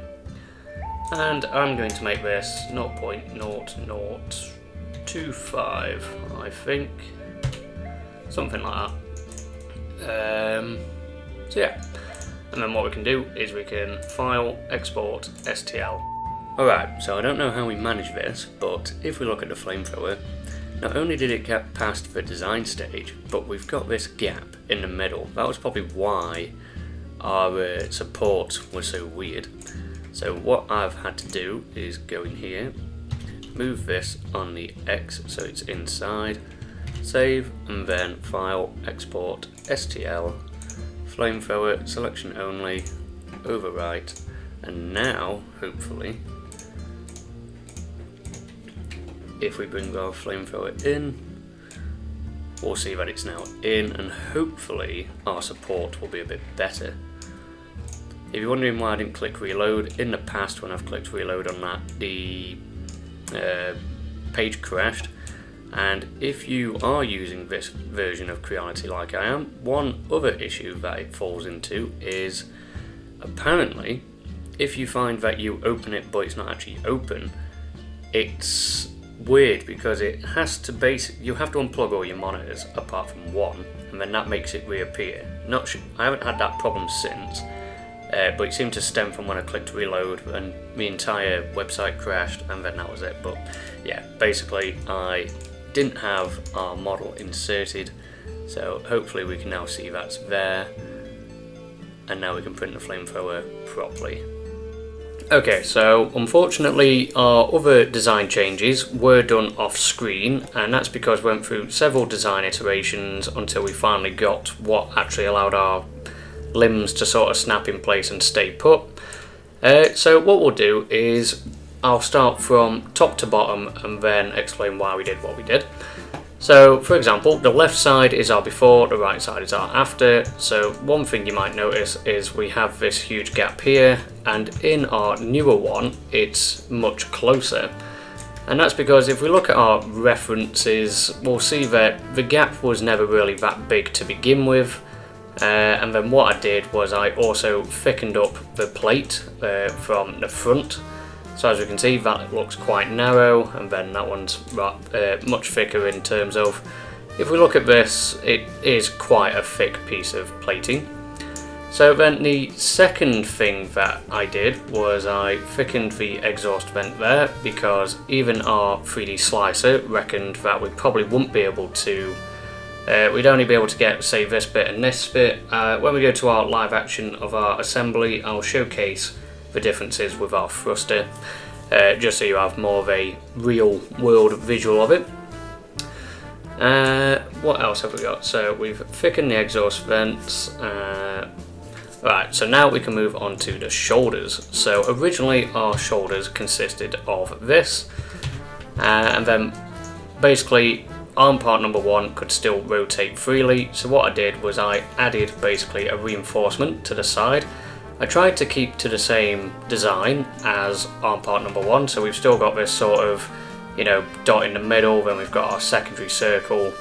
And I'm going to make this 0.0025, I think. Something like that. So yeah. And then what we can do is we can file, export, STL. Alright, so I don't know how we manage this, but if we look at the flamethrower, not only did it get past the design stage, but we've got this gap in the middle. That was probably why our support was so weird. So what I've had to do is go in here, move this on the X so it's inside, save, and then file, export, STL, flamethrower, selection only, overwrite, and now, hopefully, if we bring our flamethrower in, we'll see that it's now in, and hopefully our support will be a bit better. If you're wondering why I didn't click reload, in the past when I've clicked reload on that, the page crashed. And if you are using this version of Creality like I am, one other issue that it falls into is apparently if you find that you open it but it's not actually open, it's weird because it has to you have to unplug all your monitors apart from one, and then that makes it reappear. I haven't had that problem since. But it seemed to stem from when I clicked reload and the entire website crashed, and then that was it. But yeah, basically I didn't have our model inserted, so hopefully we can now see that's there, and now we can print the flamethrower properly. Okay, so unfortunately our other design changes were done off screen, and that's because we went through several design iterations until we finally got what actually allowed our limbs to sort of snap in place and stay put. So what we'll do is I'll start from top to bottom and then explain why we did what we did. So for example, the left side is our before, the right side is our after. So one thing you might notice is we have this huge gap here, and in our newer one it's much closer. And that's because if we look at our references, we'll see that the gap was never really that big to begin with. And then what I did was I also thickened up the plate from the front. So as we can see, that looks quite narrow, and then that one's much thicker in terms of, if we look at this, it is quite a thick piece of plating. So then the second thing that I did was I thickened the exhaust vent there, because even our 3D slicer reckoned that we probably wouldn't be able to we'd only be able to get, say, this bit and this bit. When we go to our live action of our assembly, I'll showcase the differences with our thruster, just so you have more of a real world visual of it. What else have we got? So we've thickened the exhaust vents. Right, so now we can move on to the shoulders. So originally our shoulders consisted of this, and then basically arm part number 1 could still rotate freely, so what I did was I added basically a reinforcement to the side. I tried to keep to the same design as arm part number 1, so we've still got this sort of, dot in the middle, then we've got our secondary circle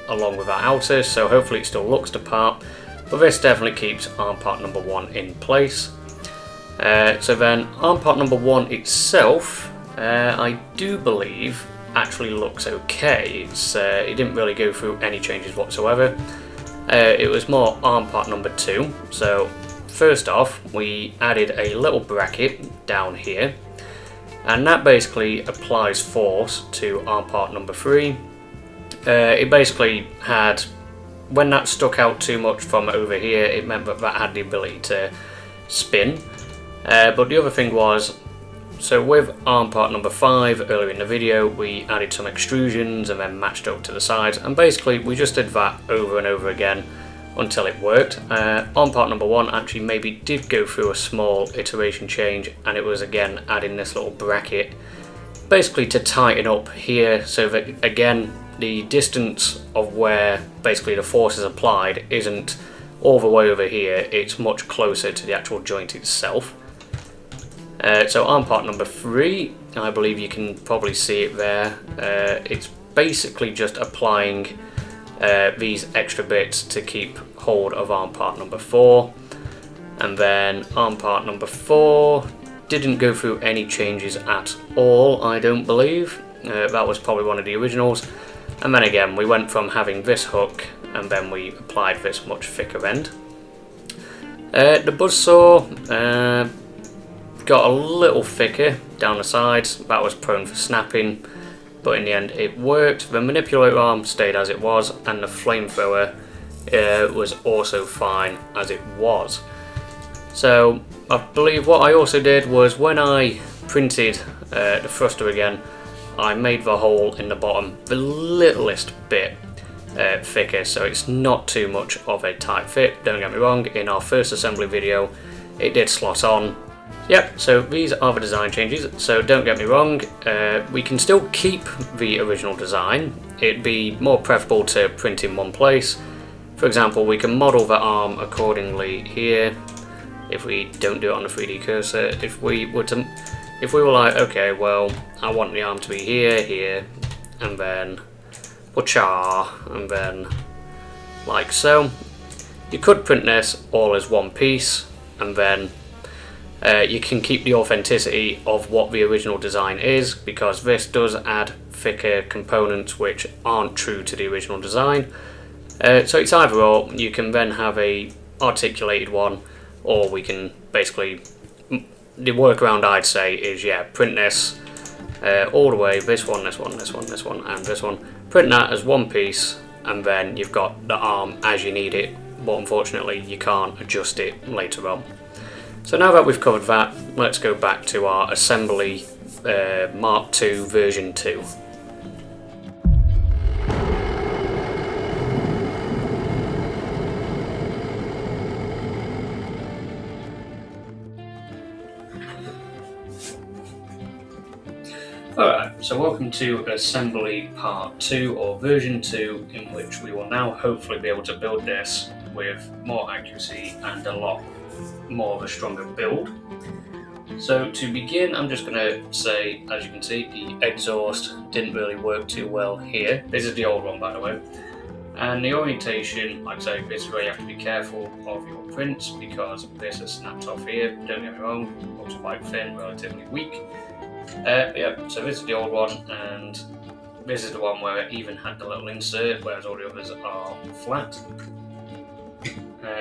along with our outer, so hopefully it still looks the part, but this definitely keeps arm part number 1 in place. So then arm part number 1 itself, I do believe actually looks okay. It didn't really go through any changes whatsoever. It was more arm part number 2. So first off, we added a little bracket down here, and that basically applies force to arm part number 3. It basically had when that stuck out too much from over here, it meant that that had the ability to spin. But the other thing was, so with arm part number 5 earlier in the video, we added some extrusions and then matched over to the sides, and basically we just did that over and over again until it worked. Arm part number 1 actually maybe did go through a small iteration change, and it was again adding this little bracket basically to tighten up here, so that again the distance of where basically the force is applied isn't all the way over here, it's much closer to the actual joint itself. So arm part number 3, I believe you can probably see it there. It's basically just applying these extra bits to keep hold of arm part number 4. And then arm part number 4 didn't go through any changes at all, I don't believe. That was probably one of the originals. And then again, we went from having this hook and then we applied this much thicker end. The buzzsaw got a little thicker down the sides, that was prone for snapping, but in the end it worked. The manipulator arm stayed as it was, and the flamethrower was also fine as it was. So I believe what I also did was, when I printed the thruster again, I made the hole in the bottom the littlest bit thicker, so it's not too much of a tight fit. Don't get me wrong, in our first assembly video it did slot on. Yep, so these are the design changes, so don't get me wrong, we can still keep the original design. It'd be more preferable to print in one place. For example, we can model the arm accordingly here, if we don't do it on the 3D cursor. If we were like, okay, well, I want the arm to be here, here, and then cha, and then like so. You could print this all as one piece, and then you can keep the authenticity of what the original design is, because this does add thicker components which aren't true to the original design. So it's either or. You can then have a articulated one, or we can basically, the workaround I'd say is, yeah, print this all the way, this one, this one, this one, this one, and this one. Print that as one piece, and then you've got the arm as you need it, but unfortunately you can't adjust it later on. So now that we've covered that, let's go back to our assembly Mark II version 2. Alright, so welcome to assembly part 2 or version 2, in which we will now hopefully be able to build this with more accuracy and a lot more of a stronger build. So to begin, I'm just going to say, as you can see, the exhaust didn't really work too well here. This is the old one, by the way. And the orientation, like I say, this is where you have to be careful of your prints, because this is snapped off here. Don't get me wrong, looks quite thin, relatively weak. Yeah, so this is the old one, and this is the one where it even had the little insert, whereas all the others are flat.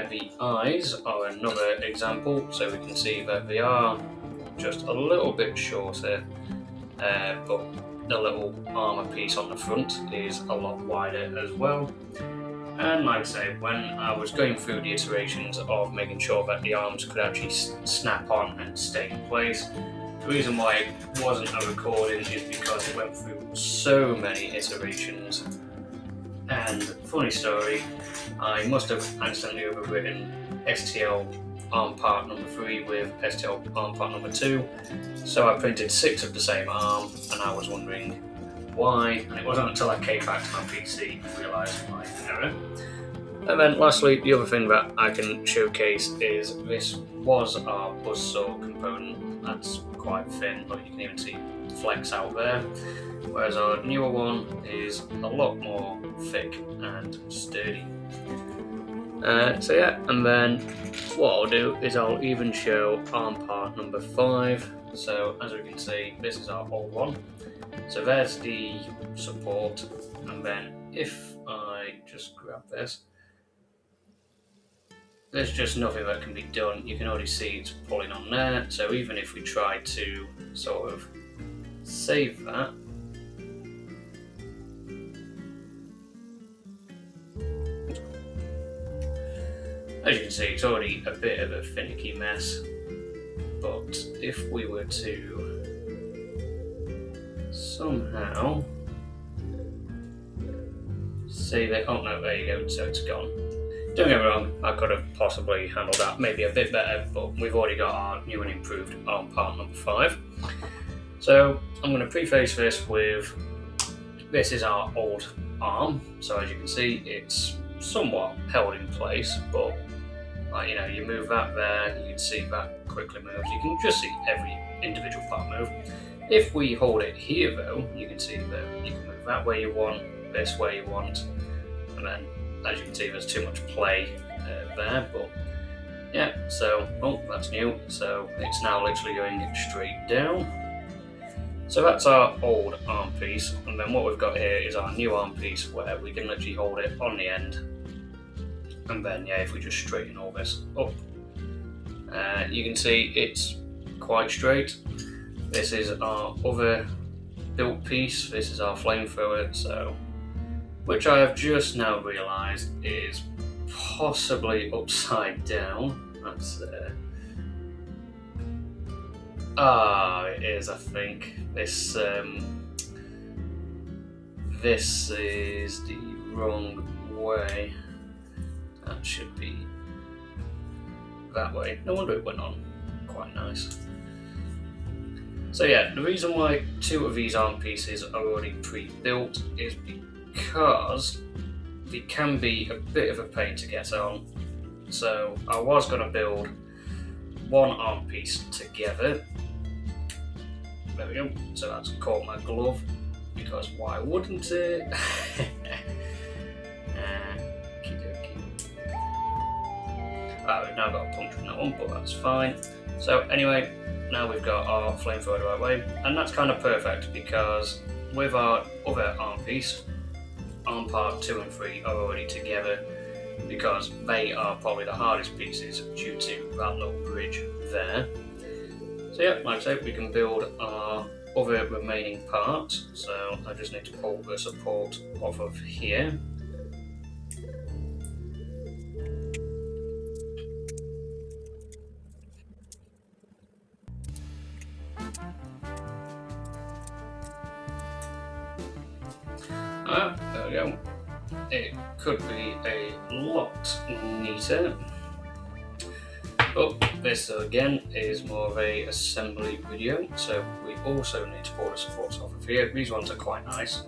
The eyes are another example, so we can see that they are just a little bit shorter, but the little armour piece on the front is a lot wider as well. And like I say, when I was going through the iterations of making sure that the arms could actually snap on and stay in place, the reason why it wasn't a recording is because it went through so many iterations. And funny story, I must have accidentally overwritten STL arm part number 3 with STL arm part number 2, so I printed 6 of the same arm, and I was wondering why, and it wasn't until I came back to my PC and realised my error. And then lastly, the other thing that I can showcase is this was our buzzsaw component. That's quite thin, but you can even see flex out there, whereas our newer one is a lot more thick and sturdy. So yeah, and then what I'll do is I'll even show arm part number 5. So as we can see, this is our old one. So there's the support, and then if I just grab this, there's just nothing that can be done. You can already see it's pulling on there, so even if we try to sort of save that, As you can see, it's already a bit of a finicky mess, but if we were to somehow save it, oh no, there you go, so it's gone. Don't get me wrong, I could have possibly handled that maybe a bit better, but we've already got our new and improved arm part number 5. So I'm going to preface this with, this is our old arm, so as you can see it's somewhat held in place, but like, you move that there, you can see that quickly moves, you can just see every individual part move. If we hold it here though, you can see that you can move that way you want, this way you want, and then as you can see there's too much play there, but yeah, so, oh, that's new, so it's now literally going straight down. So that's our old arm piece, and then what we've got here is our new arm piece where we can literally hold it on the end, and then yeah, if we just straighten all this up, you can see it's quite straight. This is our other built piece, this is our flamethrower, so, which I have just now realised is possibly upside down. That's it is, I think. This is the wrong way. That should be that way. No wonder it went on quite nice. So yeah, the reason why 2 of these arm pieces are already pre-built is because they can be a bit of a pain to get on. So I was going to build 1 arm piece together. There we go. So that's caught my glove, because why wouldn't it? We've now got a puncture in that one, but that's fine. So anyway, now we've got our flamethrower the right way, and that's kind of perfect because with our other arm piece, arm part 2 and 3 are already together because they are probably the hardest pieces due to that little bridge there. So yeah, like I said, we can build our other remaining parts. So I just need to pull the support off of here. There we go. It could be a lot neater, but this again is more of a assembly video, so we also need to pull the supports off of here. These ones are quite nice.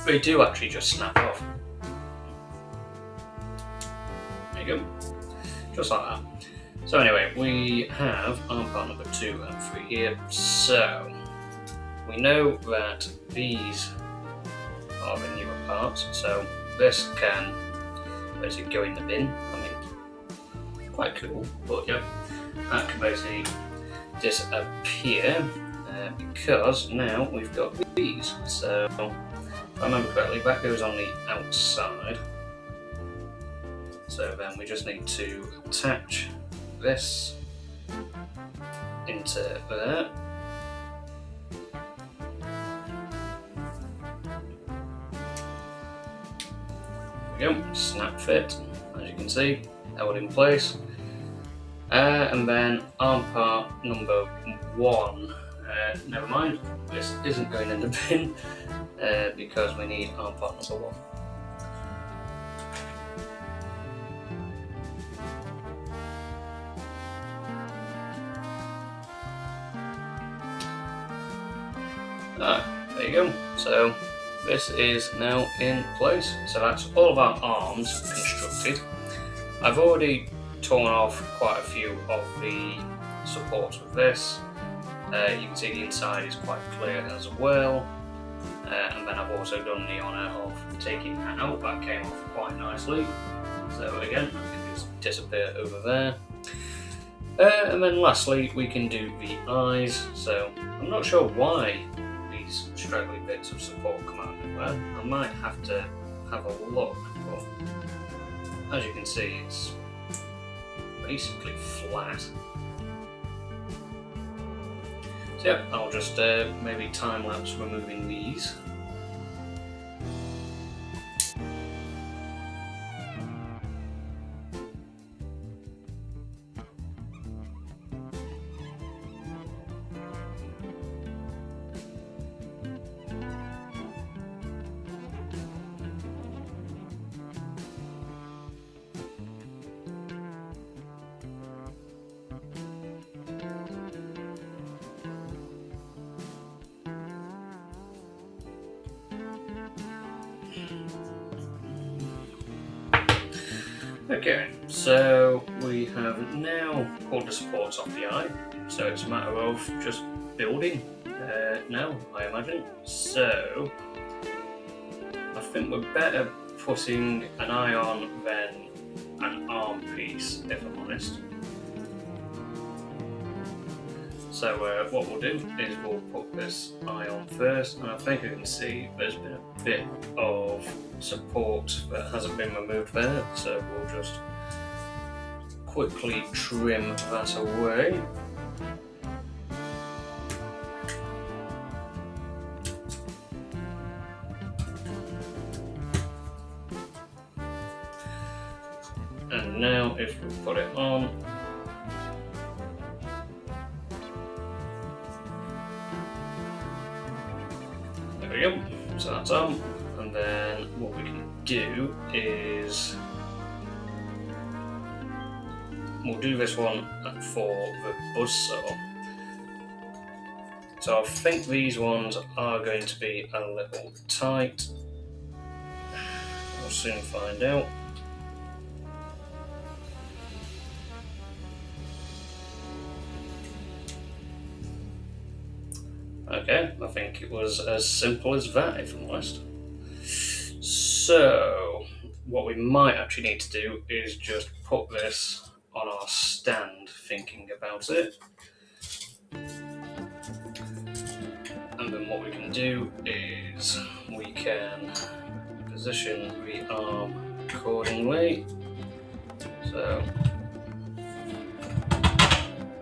They do actually just snap off. There you go. Just like that. So anyway, we have arm part number 2 and 3 here. So we know that these are the newer parts, so this can basically go in the bin. I mean, quite cool, but yeah, that can basically disappear because now we've got these. So if I remember correctly, that goes on the outside. So then we just need to attach this into there. There we go, snap fit, as you can see, held in place. And then arm part number 1, never mind, this isn't going in the bin because we need arm part number 1. There you go. So this is now in place. So that's all of our arms constructed. I've already torn off quite a few of the supports with this. You can see the inside is quite clear as well. And then I've also done the honour of taking that out. That came off quite nicely. So again, I can just disappear over there. And then lastly, we can do the eyes. So I'm not sure why these straggly bits of support come out of nowhere. I might have to have a look, but as you can see, it's basically flat. So yeah, I'll just maybe time-lapse removing these. Okay, so we have now pulled the supports off the eye, so it's a matter of just building now, I imagine. So I think we're better putting an eye on than an arm piece, if I'm honest. So what we'll do is we'll put this eye on first, and I think you can see there's been a bit of support that hasn't been removed there, so we'll just quickly trim that away. And now if we put it on, there we go, so that's on. And then what we can do is we'll do this one for the buzzsaw. So I think these ones are going to be a little tight. We'll soon find out. Okay, I think it was as simple as that, if I'm honest. So, what we might actually need to do is just put this on our stand, thinking about it. And then what we can do is we can position the arm accordingly. So,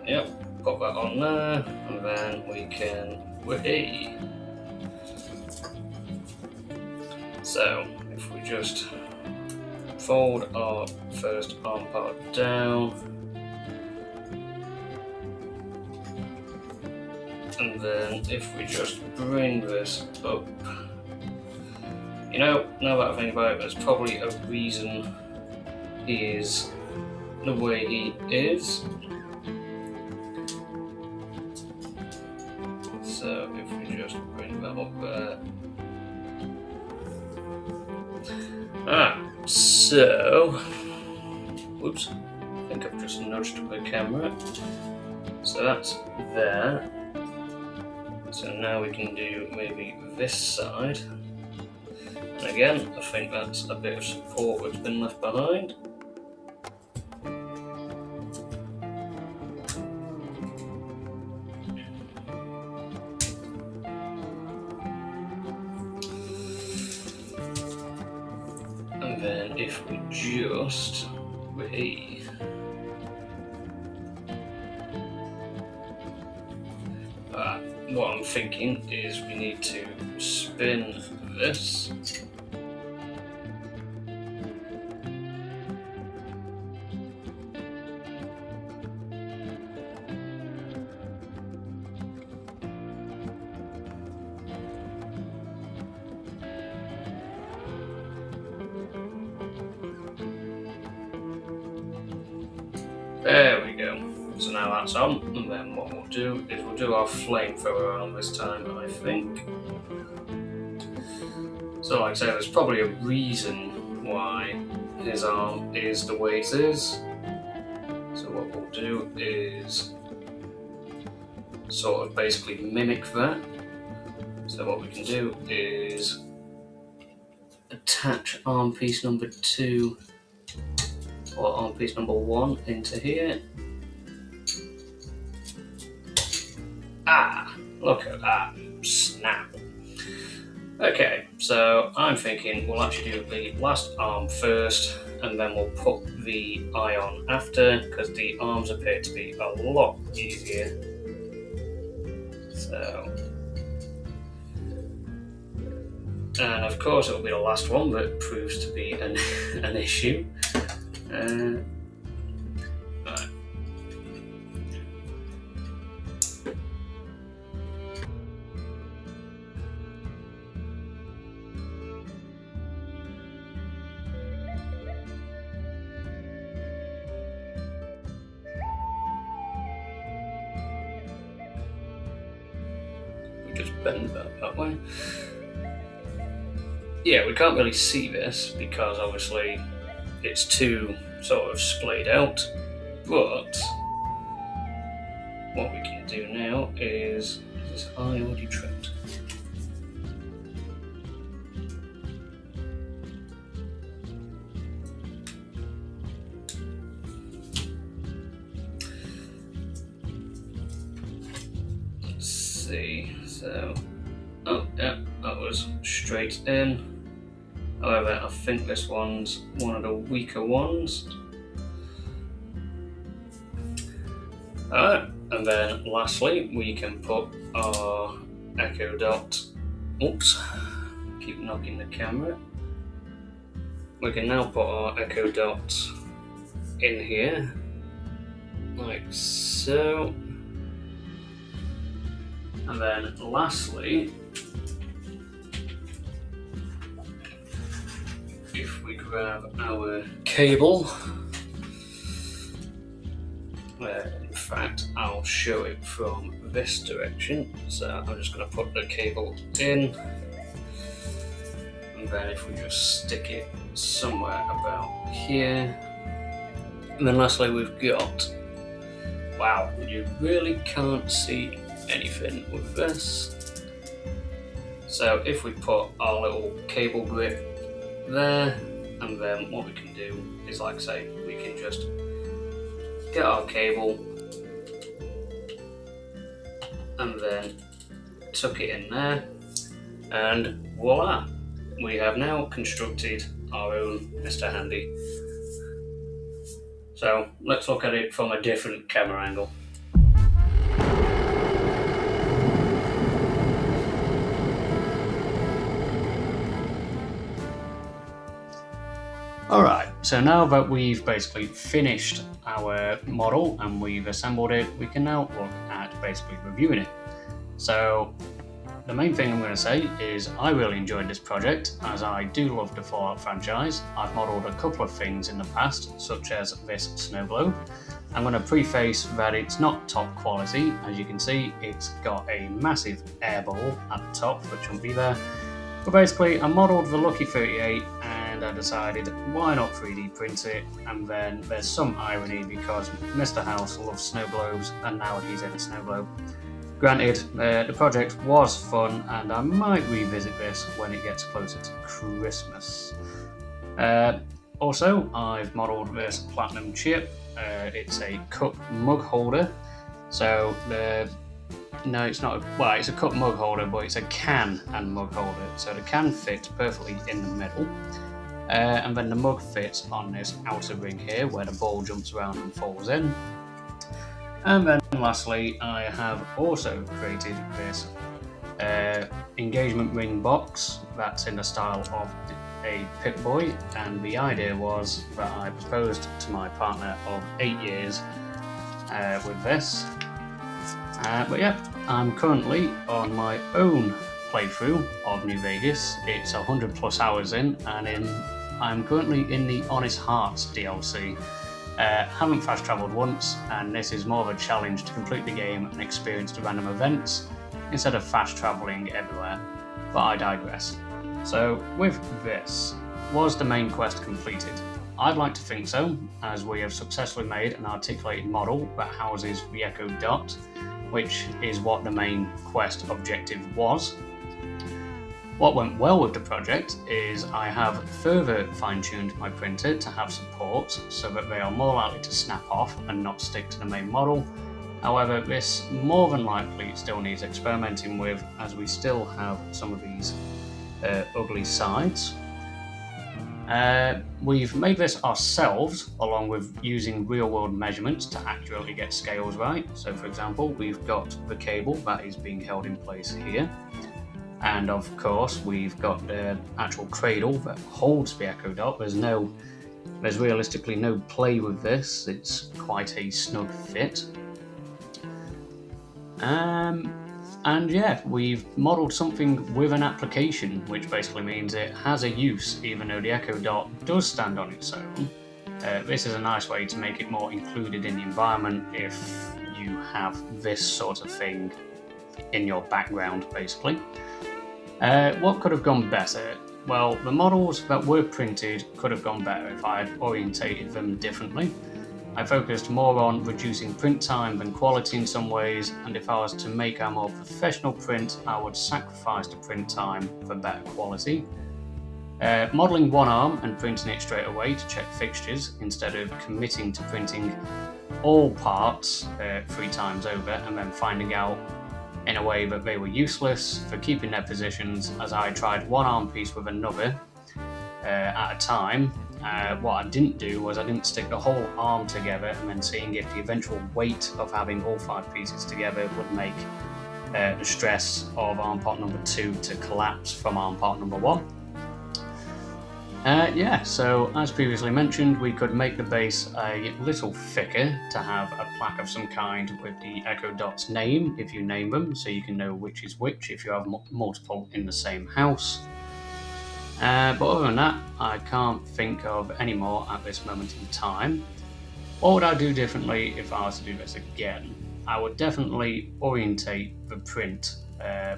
yep, put that on there, and then we can whee. So, if we just fold our first arm part down, and then if we just bring this up, you know, now that I think about it, there's probably a reason he is the way he is. So if we just bring that up there. So, whoops, I think I've just nudged the camera. So that's there. So now we can do maybe this side. And again, I think that's a bit of support that's been left behind. And then if we just what I'm thinking is we need to spin this. There we go. So now that's on, and then what we'll do is we'll do our flamethrower on this time, I think. So like I say, there's probably a reason why his arm is the way it is. So what we'll do is sort of basically mimic that. So what we can do is attach arm piece number 2 or arm piece number 1 into here. Look at that, snap. Okay, so I'm thinking we'll actually do the last arm first, and then we'll put the eye on after, because the arms appear to be a lot easier. So, and of course it'll be the last one that proves to be an issue. Right. Just bend that way. Yeah, we can't really see this because obviously it's too sort of splayed out, but what we can do now is this eye already trimmed. Let's see, so, oh yeah, that was straight in. However, I think this one's one of the weaker ones. Alright, and then lastly, we can put our echo dot. Oops, keep knocking the camera. We can now put our echo dot in here, like so. And then lastly, if we grab our cable, in fact, I'll show it from this direction. So I'm just going to put the cable in, and then if we just stick it somewhere about here. And then lastly, we've got, wow, you really can't see anything with this. So if we put our little cable grip there, and then what we can do is, like I say, we can just get our cable and then tuck it in there, and voila, we have now constructed our own Mr. Handy. So let's look at it from a different camera angle. Alright, so now that we've basically finished our model and we've assembled it, we can now look at basically reviewing it. So the main thing I'm going to say is I really enjoyed this project, as I do love the Fallout franchise. I've modelled a couple of things in the past, such as this snow globe. I'm going to preface that it's not top quality. As you can see, it's got a massive air bubble at the top, which shouldn't be there. But basically, I modelled the Lucky 38 and I decided why not 3D print it, and then there's some irony because Mr. House loves snow globes and now he's in a snow globe. Granted, the project was fun and I might revisit this when it gets closer to Christmas. Also, I've modelled this platinum chip. It's a cup mug holder. So no, it's not. It's a cup mug holder, but it's a can and mug holder. So the can fits perfectly in the middle, and then the mug fits on this outer ring here, where the ball jumps around and falls in. And then lastly, I have also created this engagement ring box that's in the style of a Pip-Boy, and the idea was that I proposed to my partner of 8 years with this. But yeah, I'm currently on my own playthrough of New Vegas. It's 100 plus hours in, and I'm currently in the Honest Hearts DLC. Haven't fast travelled once, and this is more of a challenge to complete the game and experience the random events instead of fast travelling everywhere. But I digress. So with this, was the main quest completed? I'd like to think so, as we have successfully made an articulated model that houses the Echo Dot, which is what the main quest objective was. What went well with the project is I have further fine-tuned my printer to have supports so that they are more likely to snap off and not stick to the main model. However, this more than likely still needs experimenting with, as we still have some of these ugly sides. We've made this ourselves, along with using real-world measurements to accurately get scales right. So for example, we've got the cable that is being held in place here. And of course, we've got the actual cradle that holds the Echo Dot. There's realistically no play with this. It's quite a snug fit. And yeah, we've modelled something with an application, which basically means it has a use, even though the Echo Dot does stand on its own. This is a nice way to make it more included in the environment if you have this sort of thing in your background, basically. What could have gone better? Well, the models that were printed could have gone better if I had orientated them differently. I focused more on reducing print time than quality in some ways, and if I was to make a more professional print, I would sacrifice the print time for better quality. Modelling one arm and printing it straight away to check fixtures instead of committing to printing all parts 3 times over and then finding out in a way that they were useless for keeping their positions, as I tried one arm piece with another at a time. What I didn't do was I didn't stick the whole arm together and then seeing if the eventual weight of having all 5 pieces together would make the stress of arm part number 2 to collapse from arm part number 1. So as previously mentioned, we could make the base a little thicker to have a plaque of some kind with the Echo Dot's name, if you name them, so you can know which is which if you have multiple in the same house. But other than that, I can't think of any more at this moment in time. What would I do differently if I was to do this again? I would definitely orientate the print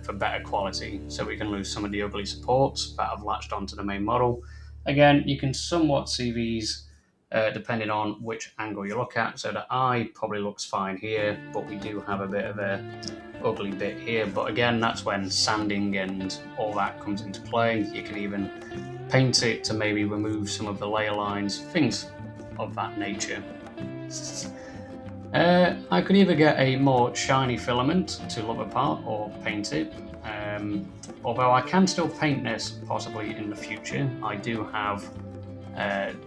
for better quality, so we can lose some of the ugly supports that have latched onto the main model. Again, you can somewhat see these depending on which angle you look at, so the eye probably looks fine here, but we do have a bit of a ugly bit here. But again, that's when sanding and all that comes into play. You can even paint it to maybe remove some of the layer lines, things of that nature. I could either get a more shiny filament to look apart or paint it. Although I can still paint this possibly in the future. I do have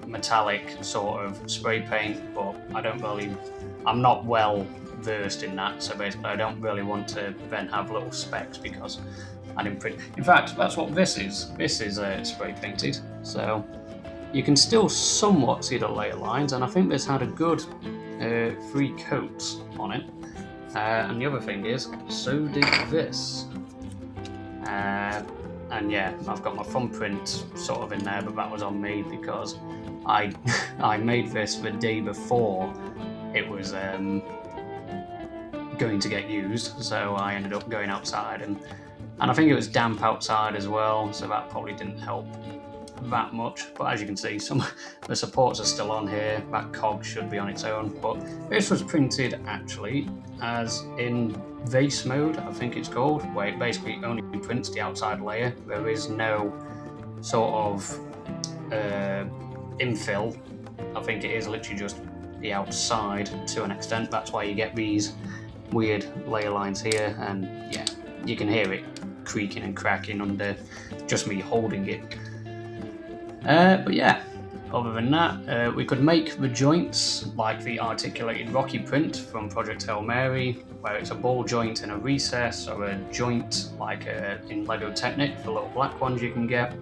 metallic sort of spray paint, but I'm not well versed in that, so basically I don't really want to then have little specks because I didn't print. In fact, that's what this is. This is spray painted, so you can still somewhat see the layer lines, and I think this had a good 3 coats on it. And the other thing is, so did this. And yeah, I've got my thumbprint sort of in there, but that was on me because I made this the day before it was going to get used, so I ended up going outside, and I think it was damp outside as well, so that probably didn't help that much. But as you can see, some of the supports are still on here. That cog should be on its own, but this was printed actually as in vase mode, I think it's called, where it basically only prints the outside layer. There is no sort of infill. I think it is literally just the outside to an extent. That's why you get these weird layer lines here, and yeah, you can hear it creaking and cracking under just me holding it. But yeah, other than that, we could make the joints like the articulated Rocky print from Project Hail Mary, where it's a ball joint in a recess, or a joint like in Lego Technic, the little black ones you can get,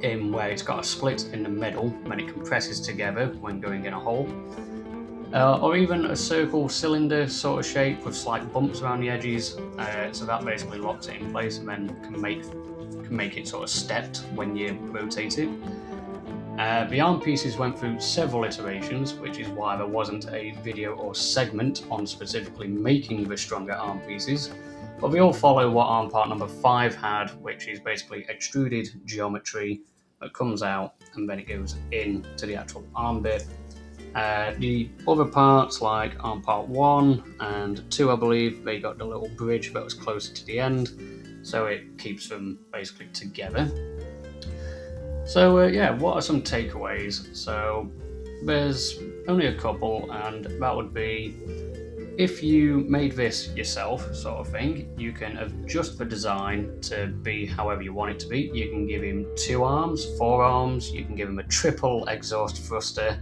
in where it's got a split in the middle when it compresses together when going in a hole. Or even a circle cylinder sort of shape with slight bumps around the edges, so that basically locks it in place and then can make it sort of stepped when you rotate it. The arm pieces went through several iterations, which is why there wasn't a video or segment on specifically making the stronger arm pieces, but they all follow what arm part number 5 had, which is basically extruded geometry that comes out and then it goes into the actual arm bit. The other parts, like arm part 1 and 2, I believe, they got the little bridge that was closer to the end, so it keeps them basically together. So yeah, what are some takeaways? So there's only a couple, and that would be, if you made this yourself sort of thing, you can adjust the design to be however you want it to be. You can give him 2 arms, 4 arms, you can give him a triple exhaust thruster.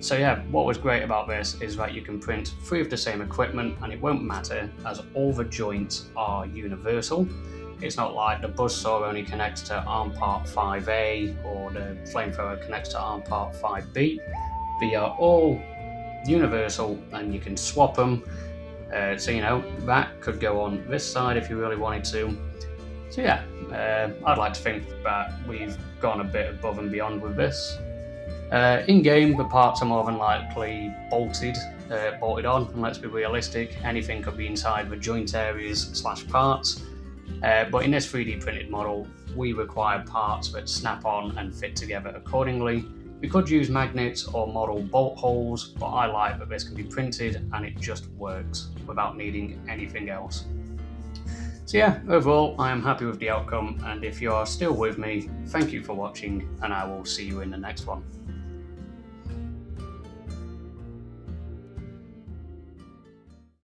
So yeah, what was great about this is that you can print 3 of the same equipment and it won't matter, as all the joints are universal. It's not like the buzzsaw only connects to arm part 5A or the flamethrower connects to arm part 5B. They are all universal and you can swap them. So you know, that could go on this side if you really wanted to. So yeah, I'd like to think that we've gone a bit above and beyond with this. In-game, the parts are more than likely bolted on, and let's be realistic, anything could be inside the joint areas / parts. But in this 3D printed model, we require parts that snap on and fit together accordingly. We could use magnets or model bolt holes, but I like that this can be printed and it just works without needing anything else. So yeah, overall I am happy with the outcome, and if you are still with me, thank you for watching, and I will see you in the next one.